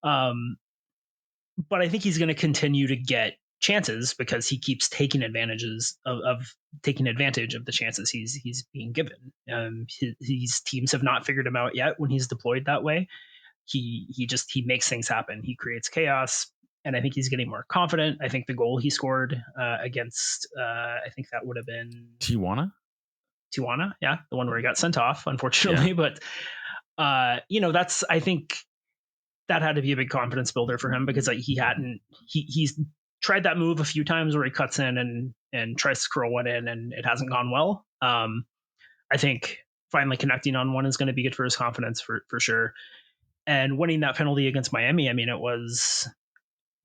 Speaker 11: But I think he's going to continue to get chances because he keeps taking advantages of taking advantage of the chances he's being given. His teams have not figured him out yet when he's deployed that way. He makes things happen. He creates chaos. And I think he's getting more confident. I think the goal he scored against, I think that would have been Tijuana, yeah, the one where he got sent off, unfortunately. Yeah. But I think that had to be a big confidence builder for him because he's tried that move a few times where he cuts in and tries to curl one in, and it hasn't gone well. I think finally connecting on one is going to be good for his confidence for sure. And winning that penalty against Miami, I mean, it was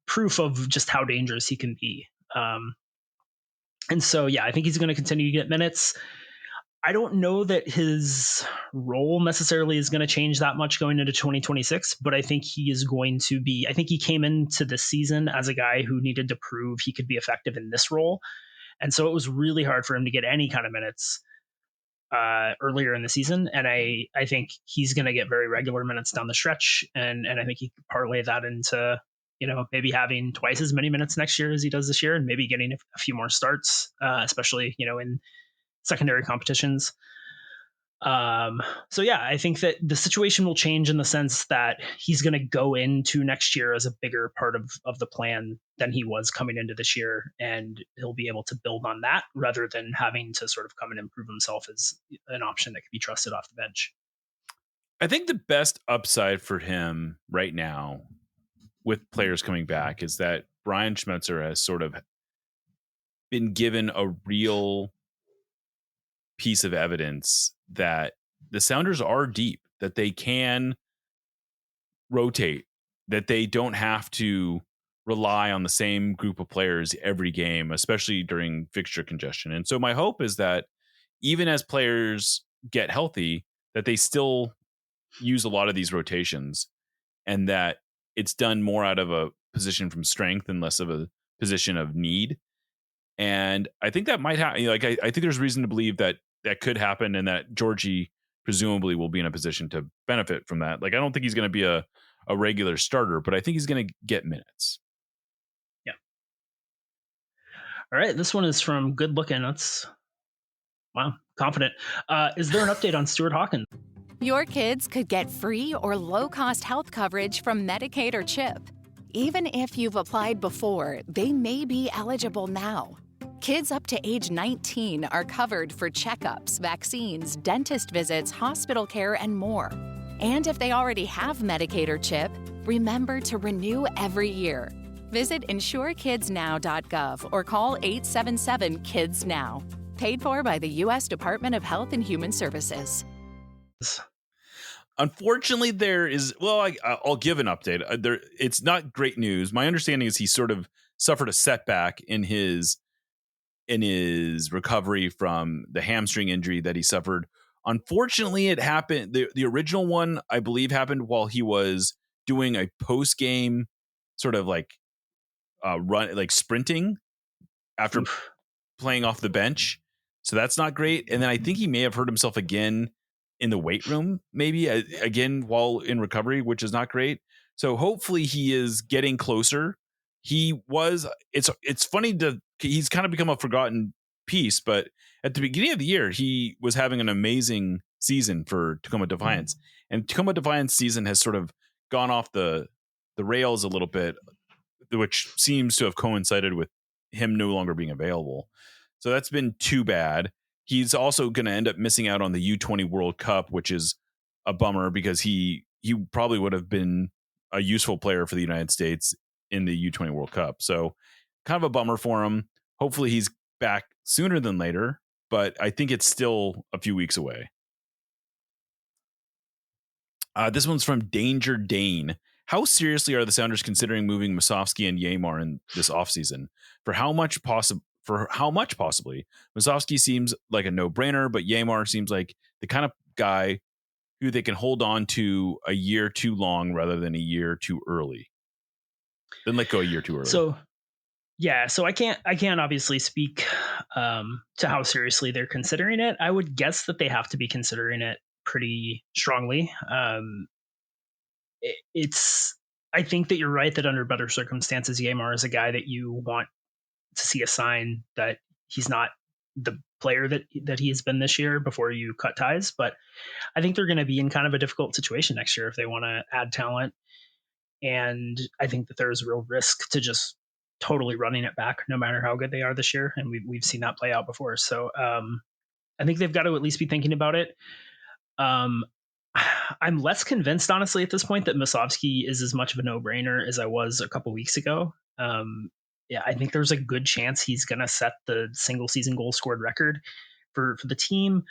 Speaker 11: proof of just how dangerous he can be. And so, yeah, I think he's going to continue to get minutes. I don't know that his role necessarily is going to change that much going into 2026, but I think he is going to be, I think he came into this season as a guy who needed to prove he could be effective in this role. And so it was really hard for him to get any kind of minutes earlier in the season. And I think he's going to get very regular minutes down the stretch. And I think he could parlay that into, maybe having twice as many minutes next year as he does this year and maybe getting a few more starts, especially, in secondary competitions. So yeah, I think that the situation will change in the sense that he's going to go into next year as a bigger part of the plan than he was coming into this year. And he'll be able to build on that rather than having to sort of come and improve himself as an option that can be trusted off the bench.
Speaker 10: I think the best upside for him right now with players coming back is that Brian Schmetzer has sort of been given a real piece of evidence that the Sounders are deep, that they can rotate, that they don't have to rely on the same group of players every game, especially during fixture congestion. And so my hope is that even as players get healthy, that they still use a lot of these rotations, and that it's done more out of a position from strength and less of a position of need. And I think that might happen. Like, I think there's reason to believe that that could happen, and that Georgie presumably will be in a position to benefit from that. Like, I don't think he's going to be a regular starter, but I think he's going to get minutes.
Speaker 11: Yeah. All right. This one is from Good Looking. That's, wow, confident. Is there an update on Stuart Hawkins?
Speaker 12: Your kids could get free or low-cost health coverage from Medicaid or CHIP. Even if you've applied before, they may be eligible now. Kids up to age 19 are covered for checkups, vaccines, dentist visits, hospital care, and more. And if they already have Medicaid or CHIP, remember to renew every year. Visit insurekidsnow.gov or call 877-KIDS-NOW. Paid for by the U.S. Department of Health and Human Services.
Speaker 10: Unfortunately, there is, well, I'll give an update. It's not great news. My understanding is he sort of suffered a setback in his recovery from the hamstring injury that he suffered. Unfortunately, it happened. The original one, I believe, happened while he was doing a post game sort of like run, like sprinting after playing off the bench. So that's not great. And then I think he may have hurt himself again in the weight room, maybe again while in recovery, which is not great. So hopefully he is getting closer. It's funny he's kind of become a forgotten piece, but at the beginning of the year, he was having an amazing season for Tacoma Defiance. And Tacoma Defiance season has sort of gone off the rails a little bit, which seems to have coincided with him no longer being available. So that's been too bad. He's also going to end up missing out on the U20 World Cup, which is a bummer because he probably would have been a useful player for the United States in the U20 World Cup. So kind of a bummer for him. Hopefully he's back sooner than later, but I think it's still a few weeks away. This one's from Danger Dane. How seriously are the Sounders considering moving Musovski and Yamar in this offseason? For how much possibly? Musovski seems like a no-brainer, but Yamar seems like the kind of guy who they can hold on to a year too long rather than a year too early. Then let go a year too early.
Speaker 11: So I can't obviously speak to how seriously they're considering it. I would guess that they have to be considering it pretty strongly. I think that you're right that under better circumstances, Yamar is a guy that you want to see a sign that he's not the player that he has been this year before you cut ties. But I think they're going to be in kind of a difficult situation next year if they want to add talent. And I think that there's real risk to just totally running it back, no matter how good they are this year. And we've seen that play out before. So I think they've got to at least be thinking about it. I'm less convinced, honestly, at this point that Musovski is as much of a no-brainer as I was a couple weeks ago. I think there's a good chance he's going to set the single season goal scored record for the team.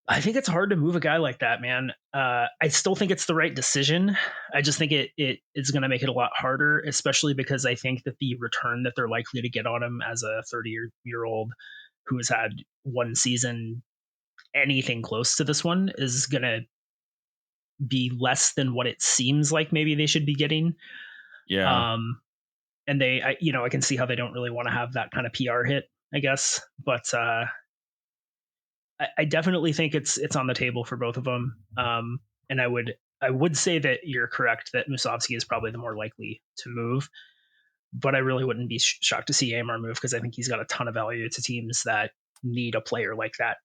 Speaker 11: I think it's hard to move a guy like that, man. I still think it's the right decision. I just think it's going to make it a lot harder, especially because I think that the return that they're likely to get on him as a 30-year-old who has had one season anything close to this one is going to be less than what it seems like maybe they should be getting.
Speaker 10: Yeah.
Speaker 11: And I can see how they don't really want to have that kind of PR hit, I guess. But I definitely think it's on the table for both of them. And I would say that you're correct that Musovski is probably the more likely to move. But I really wouldn't be shocked to see Yamar move because I think he's got a ton of value to teams that need a player like that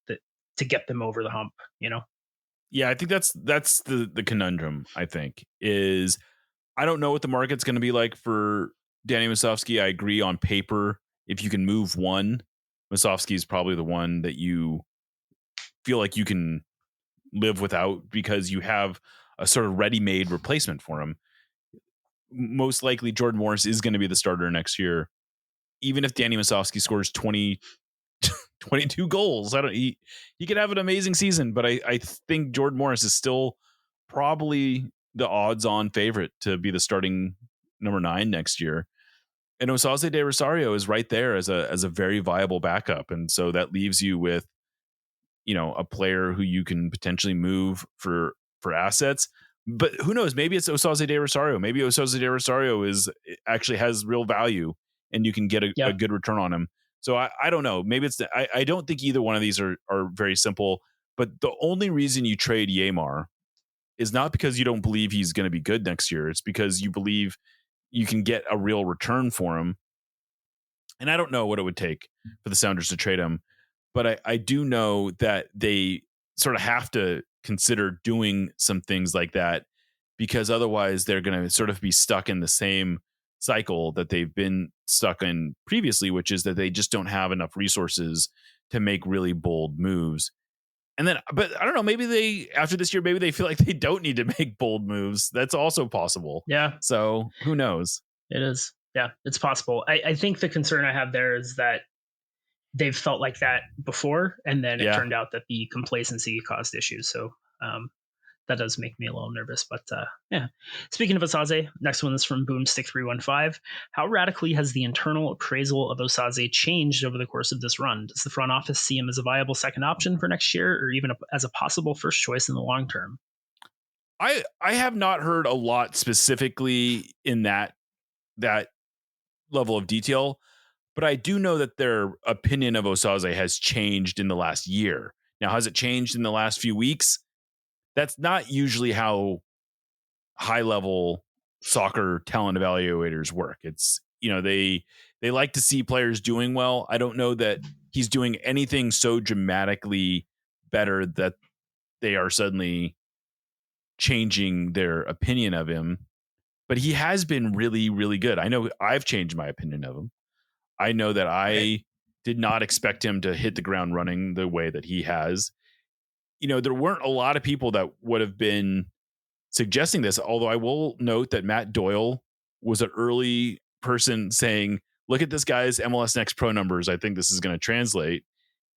Speaker 11: to get them over the hump,
Speaker 10: Yeah, I think that's the conundrum, I think, is I don't know what the market's going to be like for Danny Musovski. I agree on paper. If you can move one, Musovski is probably the one that you feel like you can live without because you have a sort of ready-made replacement for him. Most likely Jordan Morris is going to be the starter next year. Even if Danny Musovski scores 22 goals, he could have an amazing season, but I think Jordan Morris is still probably the odds-on favorite to be the starting number 9 next year. And Osaze de Rosario is right there as a very viable backup. And so that leaves you with, a player who you can potentially move for assets. But who knows? Maybe it's Osaze de Rosario. Maybe Osaze de Rosario actually has real value and you can get a good return on him. So I don't know. Maybe I don't think either one of these are very simple. But the only reason you trade Yamar is not because you don't believe he's going to be good next year. It's because you believe you can get a real return for him. And I don't know what it would take for the Sounders to trade him, but I do know that they sort of have to consider doing some things like that, because otherwise they're going to sort of be stuck in the same cycle that they've been stuck in previously, which is that they just don't have enough resources to make really bold moves. And then, but I don't know, maybe after this year, maybe they feel like they don't need to make bold moves. That's also possible.
Speaker 11: Yeah.
Speaker 10: So who knows?
Speaker 11: It is. Yeah, it's possible. I think the concern I have there is that they've felt like that before, and then it turned out that the complacency caused issues. So that does make me a little nervous. But yeah. Speaking of Osaze, next one is from Boomstick315. How radically has the internal appraisal of Osaze changed over the course of this run? Does the front office see him as a viable second option for next year, or even as a possible first choice in the long term?
Speaker 10: I have not heard a lot specifically in that level of detail, but I do know that their opinion of Osaze has changed in the last year. Now, has it changed in the last few weeks? That's not usually how high-level soccer talent evaluators work. It's, they like to see players doing well. I don't know that he's doing anything so dramatically better that they are suddenly changing their opinion of him. But he has been really, really good. I know I've changed my opinion of him. I know that I did not expect him to hit the ground running the way that he has. There weren't a lot of people that would have been suggesting this, although I will note that Matt Doyle was an early person saying, look at this guy's MLS Next Pro numbers. I think this is going to translate.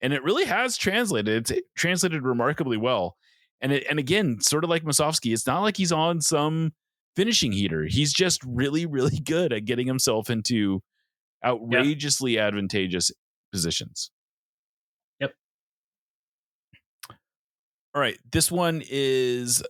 Speaker 10: And it really has translated. It's translated remarkably well. And again, sort of like Musovski, it's not like he's on some finishing heater. He's just really, really good at getting himself into outrageously advantageous positions.
Speaker 11: Yep.
Speaker 10: All right. This one is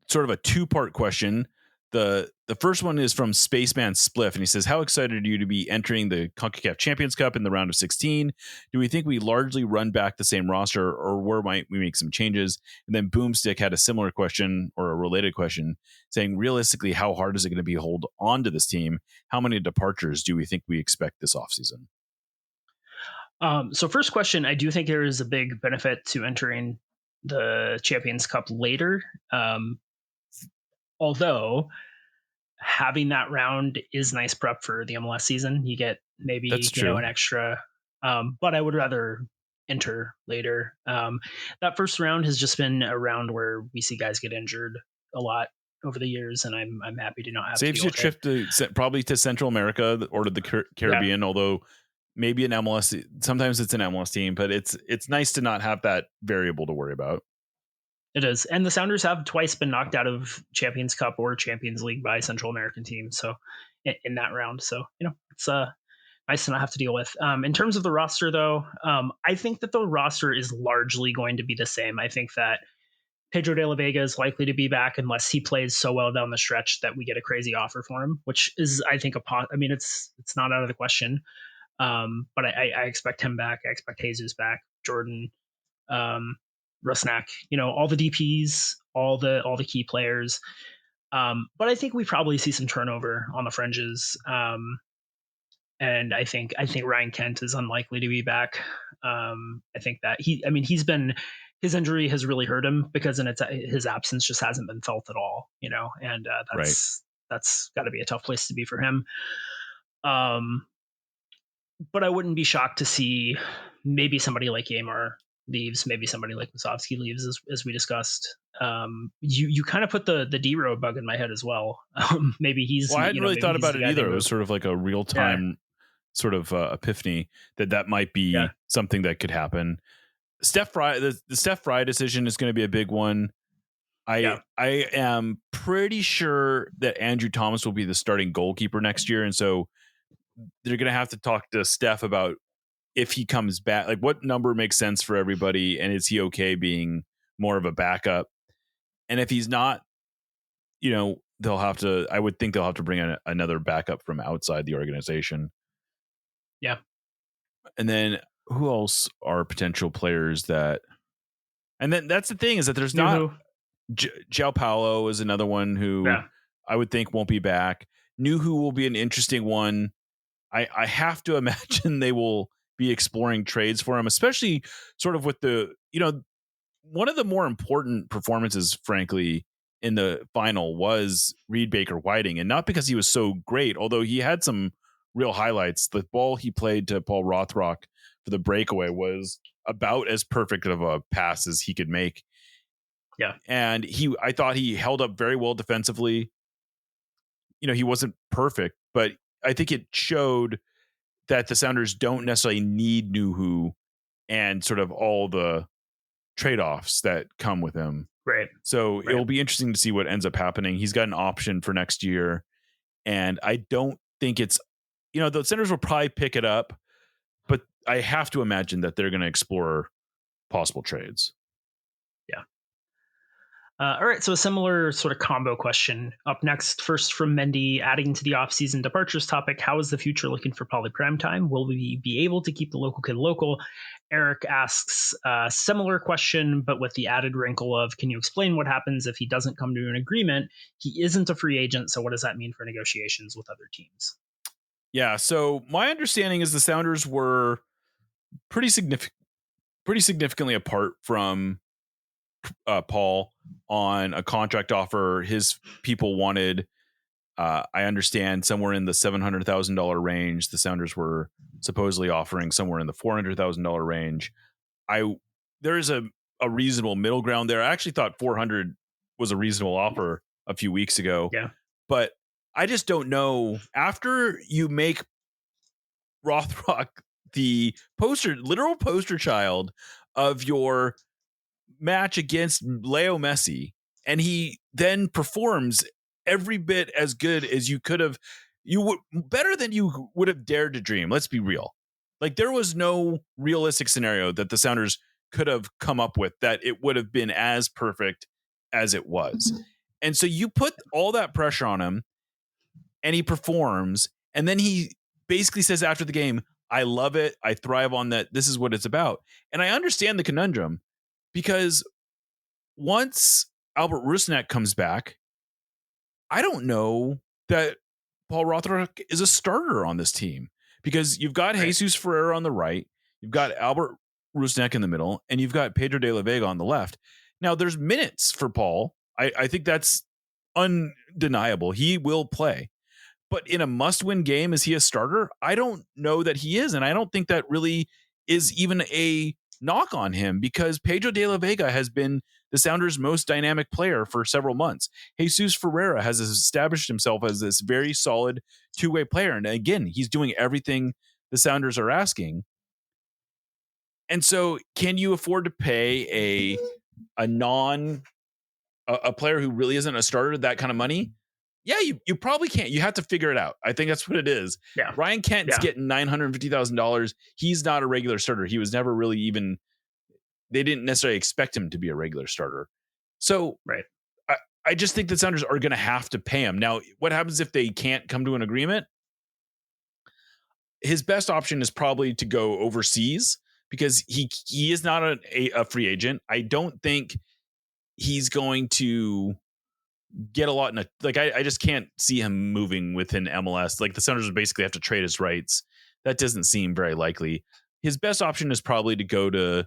Speaker 10: sort of a two-part question. The first one is from Spaceman Spliff, and he says, how excited are you to be entering the CONCACAF Champions Cup in the round of 16? Do we think we largely run back the same roster, or where might we make some changes? And then Boomstick had a similar question, or a related question, saying, realistically, how hard is it going to be to hold on to this team? How many departures do we think we expect this offseason?
Speaker 11: So first question, I do think there is a big benefit to entering the Champions Cup later. Although having that round is nice prep for the MLS season. You get maybe an extra, but I would rather enter later. That first round has just been a round where we see guys get injured a lot over the years, and I'm happy to not have
Speaker 10: saves
Speaker 11: to
Speaker 10: you a trip to probably to Central America or to the Caribbean, although maybe an MLS, sometimes it's an MLS team, but it's nice to not have that variable to worry about.
Speaker 11: It is. And the Sounders have twice been knocked out of Champions Cup or Champions League by Central American teams. So in that round. So, it's nice to not have to deal with. In terms of the roster, though, I think that the roster is largely going to be the same. I think that Pedro de la Vega is likely to be back unless he plays so well down the stretch that we get a crazy offer for him, which is, I think, it's not out of the question. But I expect him back. I expect Jesus back, Jordan, Rusnak, all the DPs, all the key players. But I think we probably see some turnover on the fringes. And I think Ryan Kent is unlikely to be back. I think that his injury has really hurt him because his absence just hasn't been felt at all, and that's got to be a tough place to be for him. But I wouldn't be shocked to see maybe somebody like Yamar leaves, maybe somebody like Musovski leaves, as we discussed. You kind of put the D-Row bug in my head as well. Maybe he's.
Speaker 10: Well, I hadn't really thought about it either. It was sort of like a real time sort of epiphany that might be something that could happen. Steph Fry, the Steph Fry decision is going to be a big one. I am pretty sure that Andrew Thomas will be the starting goalkeeper next year, and so they're going to have to talk to Steph about if he comes back, like what number makes sense for everybody, and is he okay being more of a backup? And if he's not, they'll have to. I would think they'll have to bring in another backup from outside the organization.
Speaker 11: Yeah,
Speaker 10: and then who else are potential players that? And then that's the thing is that there's not. João Paulo is another one who I would think won't be back. Nuhu will be an interesting one. I have to imagine they will be exploring trades for him, especially sort of with the, one of the more important performances, frankly, in the final was Reed Baker Whiting. And not because he was so great, although he had some real highlights. The ball he played to Paul Rothrock for the breakaway was about as perfect of a pass as he could make.
Speaker 11: Yeah.
Speaker 10: And I thought he held up very well defensively. He wasn't perfect, but I think it showed that the Sounders don't necessarily need Nuhu and sort of all the trade-offs that come with him.
Speaker 11: Right.
Speaker 10: So it will be interesting to see what ends up happening. He's got an option for next year. And I don't think it's, the Sounders will probably pick it up, but I have to imagine that they're going to explore possible trades.
Speaker 11: Yeah. All right, so a similar sort of combo question up next. First from Mendy, adding to the offseason departures topic, how is the future looking for Poly Primetime? Will we be able to keep the local kid local? Eric asks a similar question, but with the added wrinkle of, can you explain what happens if he doesn't come to an agreement? He isn't a free agent, so what does that mean for negotiations with other teams?
Speaker 10: Yeah, so my understanding is the Sounders were pretty significantly apart from Paul on a contract offer. His people wanted, I understand, somewhere in the $700,000 range. The Sounders were supposedly offering somewhere in the $400,000 range. There is a reasonable middle ground there. I actually thought 400 was a reasonable offer a few weeks ago.
Speaker 11: Yeah,
Speaker 10: but I just don't know. After you make Rothrock the literal poster child of your match against Leo Messi, and he then performs every bit as good as better than you would have dared to dream. Let's be real. Like, there was no realistic scenario that the Sounders could have come up with that it would have been as perfect as it was. And so you put all that pressure on him and he performs, and then he basically says after the game, I love it. I thrive on that. This is what it's about. And I understand the conundrum, because once Albert Rusnak comes back, I don't know that Paul Rothrock is a starter on this team, because you've got Jesus Ferreira on the right, you've got Albert Rusnak in the middle, and you've got Pedro de la Vega on the left. Now, there's minutes for Paul. I think that's undeniable. He will play. But in a must-win game, is he a starter? I don't know that he is, and I don't think that really is even a knock on him, because Pedro de la Vega has been the Sounders' most dynamic player for several months. Jesus Ferreira has established himself as this very solid two-way player, and again, he's doing everything the Sounders are asking. And so, can you afford to pay a player who really isn't a starter that kind of money? Yeah, you probably can't. You have to figure it out. I think that's what it is.
Speaker 11: Yeah.
Speaker 10: Ryan Kent's getting $950,000. He's not a regular starter. He was never really even. They didn't necessarily expect him to be a regular starter. So I just think the Sounders are going to have to pay him. Now, what happens if they can't come to an agreement? His best option is probably to go overseas, because he is not a free agent. I don't think he's going to get a lot in I just can't see him moving within MLS. Like, the Sounders would basically have to trade his rights. That doesn't seem very likely. His best option is probably to go to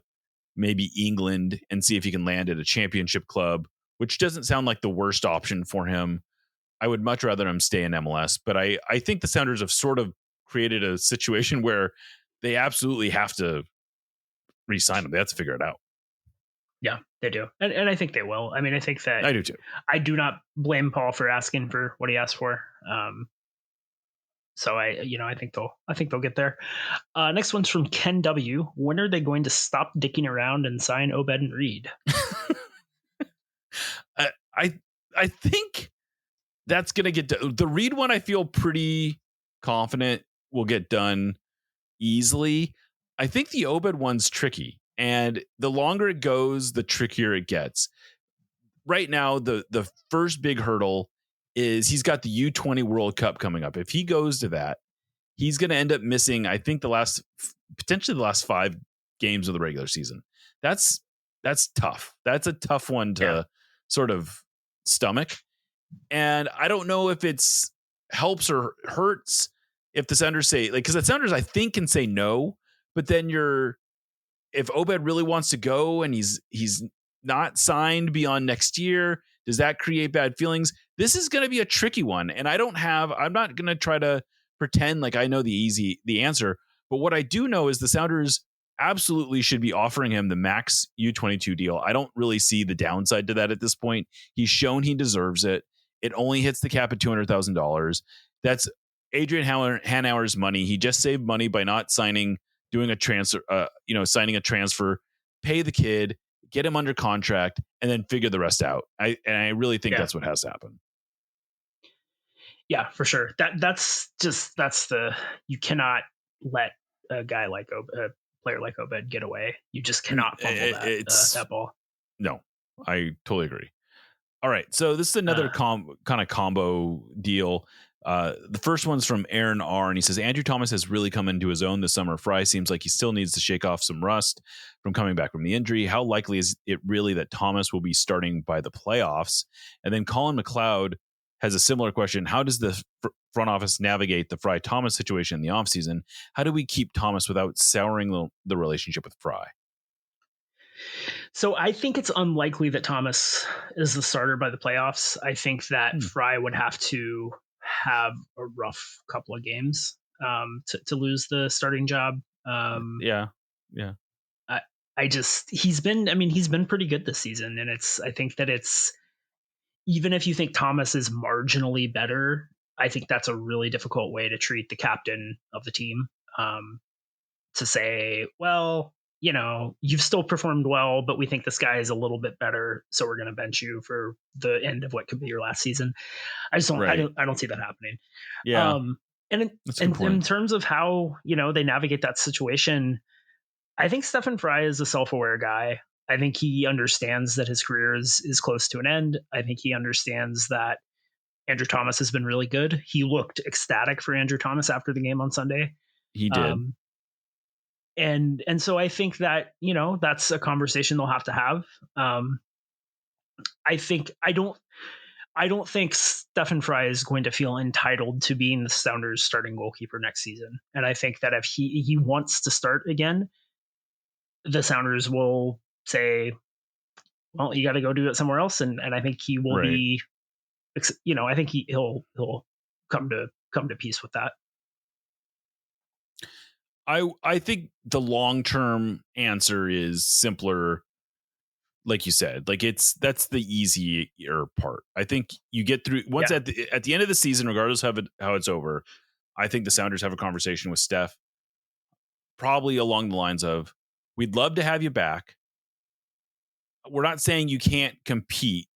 Speaker 10: maybe England and see if he can land at a championship club, which doesn't sound like the worst option for him. I would much rather him stay in MLS, but I think the Sounders have sort of created a situation where they absolutely have to re-sign him. They have to figure it out.
Speaker 11: Yeah, they do. And I think they will. I mean, I think that
Speaker 10: I do too.
Speaker 11: I do not blame Paul for asking for what he asked for. So I think they'll get there. Next one's from Ken W. When are they going to stop dicking around and sign Obed and Reed?
Speaker 10: I think that's going to get done. The Reed one, I feel pretty confident will get done easily. I think the Obed one's tricky, and the longer it goes, the trickier it gets. Right now, the first big hurdle is he's got the U20 World Cup coming up. If he goes to that, he's going to end up missing, I think, potentially the last 5 games of the regular season. That's tough. That's a tough one to sort of stomach. And I don't know if it's helps or hurts if the Sounders say, like, because the Sounders, I think, can say no, but then if Obed really wants to go and he's not signed beyond next year, does that create bad feelings? This is going to be a tricky one. And I'm not going to try to pretend like I know the answer, but what I do know is the Sounders absolutely should be offering him the max U22 deal. I don't really see the downside to that at this point. He's shown he deserves it. It only hits the cap at $200,000. That's Adrian Hanauer's money. He just saved money by not signing a transfer, pay the kid, get him under contract, and then figure the rest out. I really think that's what has to happen.
Speaker 11: Yeah, for sure. You cannot let a guy like a player like Obed get away. You just cannot fumble that ball.
Speaker 10: No, I totally agree. All right, so this is another kind of combo deal. The first one's from Aaron R. And he says, Andrew Thomas has really come into his own this summer. Fry seems like he still needs to shake off some rust from coming back from the injury. How likely is it really that Thomas will be starting by the playoffs? And then Colin McLeod has a similar question. How does the front office navigate the Fry Thomas situation in the offseason? How do we keep Thomas without souring the relationship with Fry?
Speaker 11: So I think it's unlikely that Thomas is the starter by the playoffs. I think that Fry would have to have a rough couple of games to lose the starting job.
Speaker 10: Yeah.
Speaker 11: He's been pretty good this season, and I think that it's, even if you think Thomas is marginally better, I think that's a really difficult way to treat the captain of the team. To say, well, you've still performed well, but we think this guy is a little bit better, so we're going to bench you for the end of what could be your last season. I just don't. Right. I don't see that happening.
Speaker 10: Yeah.
Speaker 11: And in terms of how they navigate that situation, I think Stephen Fry is a self-aware guy. I think he understands that his career is close to an end. I think he understands that Andrew Thomas has been really good. He looked ecstatic for Andrew Thomas after the game on Sunday.
Speaker 10: He did.
Speaker 11: And so I think that, that's a conversation they'll have to have. I don't think Stephen Fry is going to feel entitled to being the Sounders starting goalkeeper next season. And I think that if he wants to start again, the Sounders will say, well, you got to go do it somewhere else. And I think he will be, I think he'll come to peace with that.
Speaker 10: I think the long-term answer is simpler, like you said. Like that's the easier part. I think you get through once at the end of the season, regardless of how it's over. I think the Sounders have a conversation with Steph, probably along the lines of, "We'd love to have you back. We're not saying you can't compete,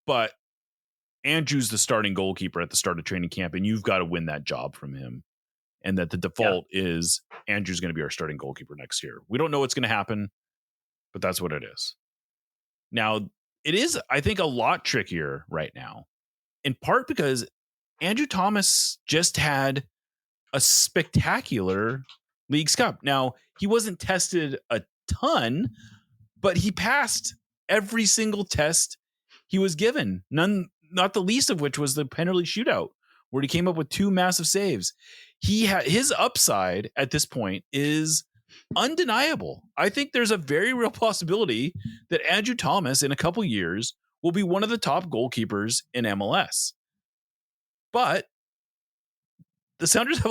Speaker 10: but Andrew's the starting goalkeeper at the start of training camp, and you've got to win that job from him." And that the default is Andrew's going to be our starting goalkeeper next year. We don't know what's going to happen, but that's what it is. Now, it is, I think, a lot trickier right now, in part because Andrew Thomas just had a spectacular Leagues Cup. Now, he wasn't tested a ton, but he passed every single test he was given. None, not the least of which was the penalty shootout, where he came up with 2 massive saves. His upside at this point is undeniable. I think there's a very real possibility that Andrew Thomas in a couple years will be one of the top goalkeepers in MLS. But the Sounders have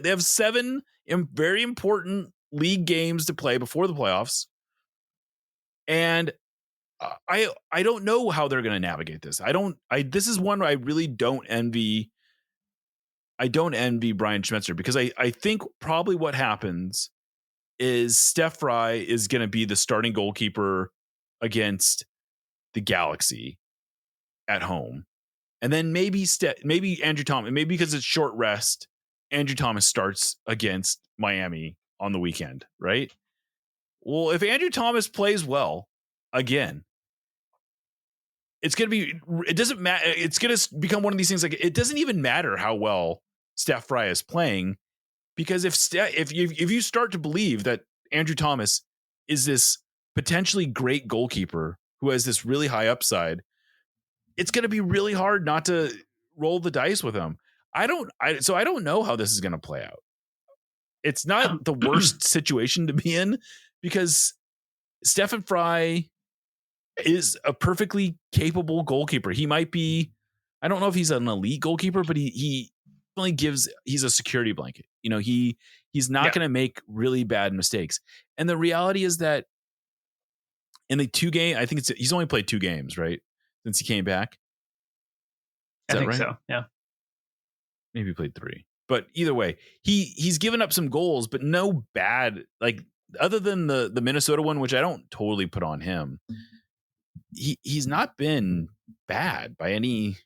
Speaker 10: they have 7 very important league games to play before the playoffs. And I don't know how they're going to navigate this. This is one where I really don't envy. I don't envy Brian Schmetzer, because I think probably what happens is Steph Fry is going to be the starting goalkeeper against the Galaxy. at home. And then maybe Andrew Thomas, maybe because it's short rest, Andrew Thomas starts against Miami on the weekend, right? Well, if Andrew Thomas plays well again, it doesn't matter. It's going to become one of these things. Like, it doesn't even matter how well Steph Fry is playing, because if you start to believe that Andrew Thomas is this potentially great goalkeeper who has this really high upside, it's going to be really hard not to roll the dice with him. I don't know how this is going to play out. It's not the worst situation to be in, because Stephen Fry is a perfectly capable goalkeeper. He might be, I don't know if he's an elite goalkeeper, but he only he's a security blanket. You know, he's not going to make really bad mistakes. And the reality is that in the 2 game, I think he's only played 2 games, right? Since he came back.
Speaker 11: I think
Speaker 10: right?
Speaker 11: so. Yeah.
Speaker 10: Maybe he played 3. But either way, he's given up some goals, but no bad, like, other than the Minnesota one, which I don't totally put on him. He's not been bad by any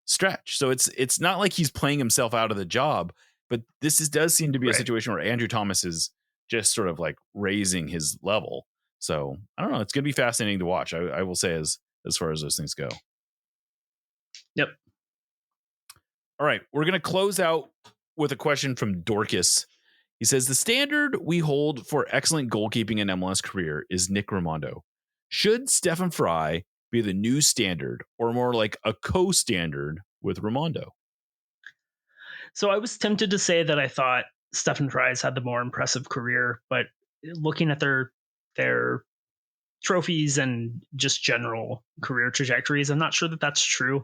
Speaker 10: stretch. So it's not like he's playing himself out of the job, but does seem to be a situation where Andrew Thomas is just sort of like raising his level. So I don't know. It's going to be fascinating to watch. I will say as far as those things go.
Speaker 11: Yep.
Speaker 10: All right. We're going to close out with a question from Dorcas. He says, the standard we hold for excellent goalkeeping in MLS career is Nick Rimando. Should Stephen Fry be the new standard, or more like a co-standard with Rimando?
Speaker 11: So I was tempted to say that I thought Stephen Fry's had the more impressive career, but looking at their trophies and just general career trajectories, I'm not sure that that's true.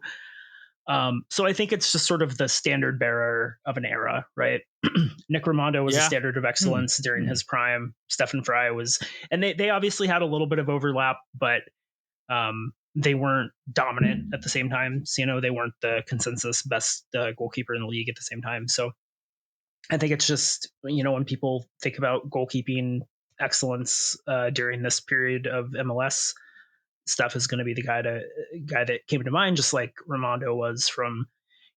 Speaker 11: So I think it's just sort of the standard bearer of an era, right? Nick Rimando was a standard of excellence during his prime. Stephen Fry was, and they obviously had a little bit of overlap, but they weren't dominant at the same time. So, you know, they weren't the consensus best goalkeeper in the league at the same time. So I think it's just, you know, when people think about goalkeeping excellence during this period of MLS, Steph is going to be the guy that came to mind, just like Rimando was from,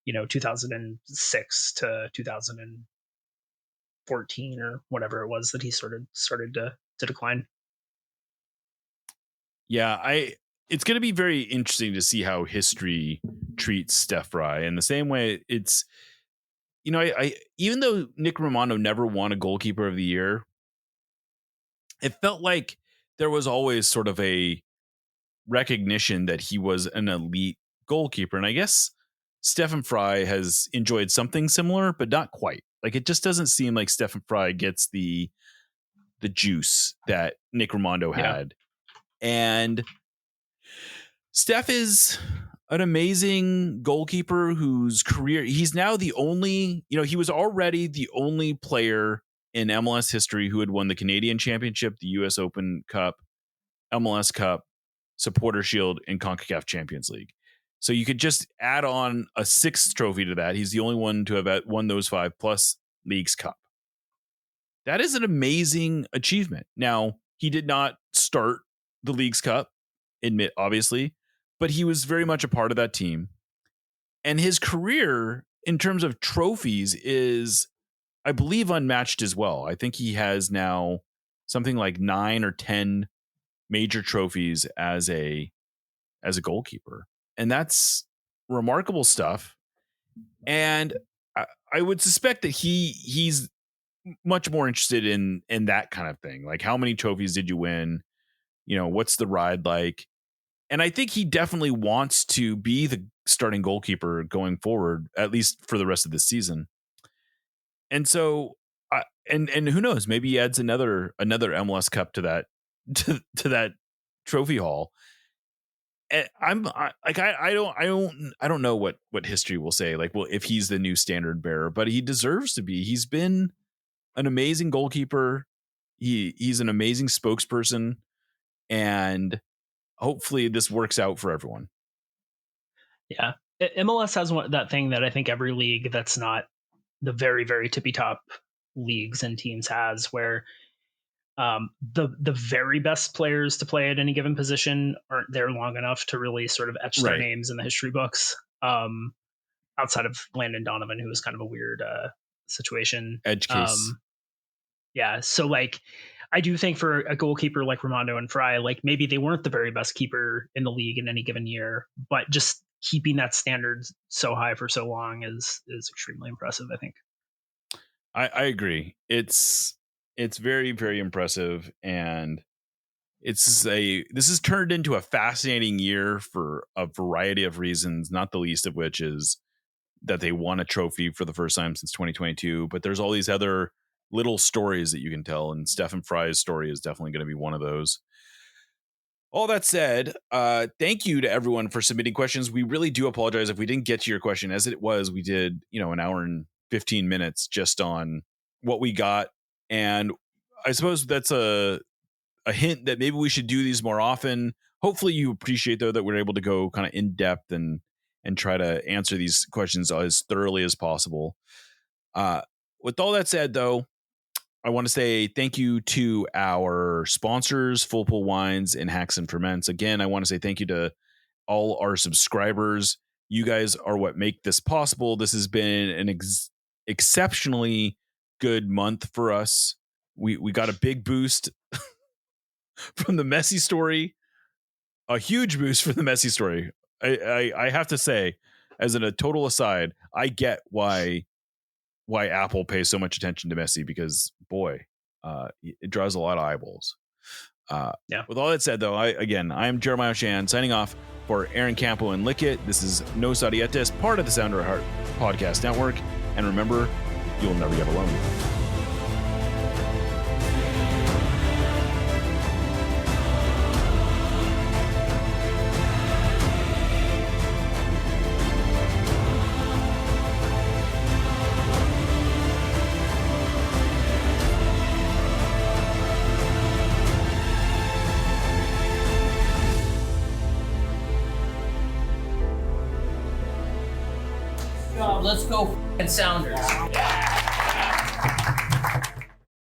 Speaker 11: you know, 2006 to 2014 or whatever it was that he started to decline.
Speaker 10: Yeah, it's going to be very interesting to see how history treats Steph Fry. In the same way, it's, you know, I even though Nick Rimando never won a goalkeeper of the year, it felt like there was always sort of a recognition that he was an elite goalkeeper. And I guess Stephen Fry has enjoyed something similar, but not quite. Like, it just doesn't seem like Stephen Fry gets the juice that Nick Rimando had. And Steph is an amazing goalkeeper whose career, he's now the only, you know, he was already the only player in MLS history who had won the Canadian Championship, the US Open Cup, MLS Cup, Supporter Shield, and CONCACAF Champions League. So you could just add on a 6th trophy to that. He's the only one to have won those 5 plus Leagues Cup. That is an amazing achievement. Now, he did not start the Leagues Cup, obviously, but he was very much a part of that team. And his career in terms of trophies is, I believe, unmatched as well. I think he has now something like 9 or 10 major trophies as a goalkeeper. And that's remarkable stuff. And I would suspect that he's much more interested in that kind of thing. Like, how many trophies did you win? You know, what's the ride like? And I think he definitely wants to be the starting goalkeeper going forward, at least for the rest of the season. And so, and who knows, maybe he adds another MLS Cup to that, to that trophy haul. And I don't know what history will say. Like, well, if he's the new standard bearer, but he deserves to be. He's been an amazing goalkeeper. He's an amazing spokesperson, and hopefully this works out for everyone.
Speaker 11: Yeah. MLS has that thing that I think every league that's not the very, very tippy top leagues and teams has, where The very best players to play at any given position aren't there long enough to really sort of etch their names in the history books. Outside of Landon Donovan, who was kind of a weird situation.
Speaker 10: Edge case.
Speaker 11: Yeah. So like, I do think for a goalkeeper like Raimondo and Fry, like maybe they weren't the very best keeper in the league in any given year, but just keeping that standard so high for so long is extremely impressive, I think.
Speaker 10: I agree. It's very, very impressive. And this has turned into a fascinating year for a variety of reasons, not the least of which is that they won a trophy for the first time since 2022. But there's all these other little stories that you can tell, and Stefan Fry's story is definitely going to be one of those. All that said, thank you to everyone for submitting questions. We really do apologize if we didn't get to your question. As it was, we did, an hour and 15 minutes just on what we got. And I suppose that's a hint that maybe we should do these more often. Hopefully you appreciate, though, that we're able to go kind of in depth and try to answer these questions as thoroughly as possible. With all that said, though, I want to say thank you to our sponsors, Full Pool Wines and Hacks and Ferments. Again, I want to say thank you to all our subscribers. You guys are what make this possible. This has been an exceptionally good month for us. We got a big boost from the Messi story, a huge boost from the Messi story. I have to say, as a total aside, I get why Apple pays so much attention to Messi, because boy, it draws a lot of eyeballs. With all that said, though, I am Jeremiah Shan signing off for Aaron Campo and Lickett. This is Nos Audietes, part of the Sounder at Heart podcast network. And remember, you'll never get alone.
Speaker 13: Let's go f***ing Sounders.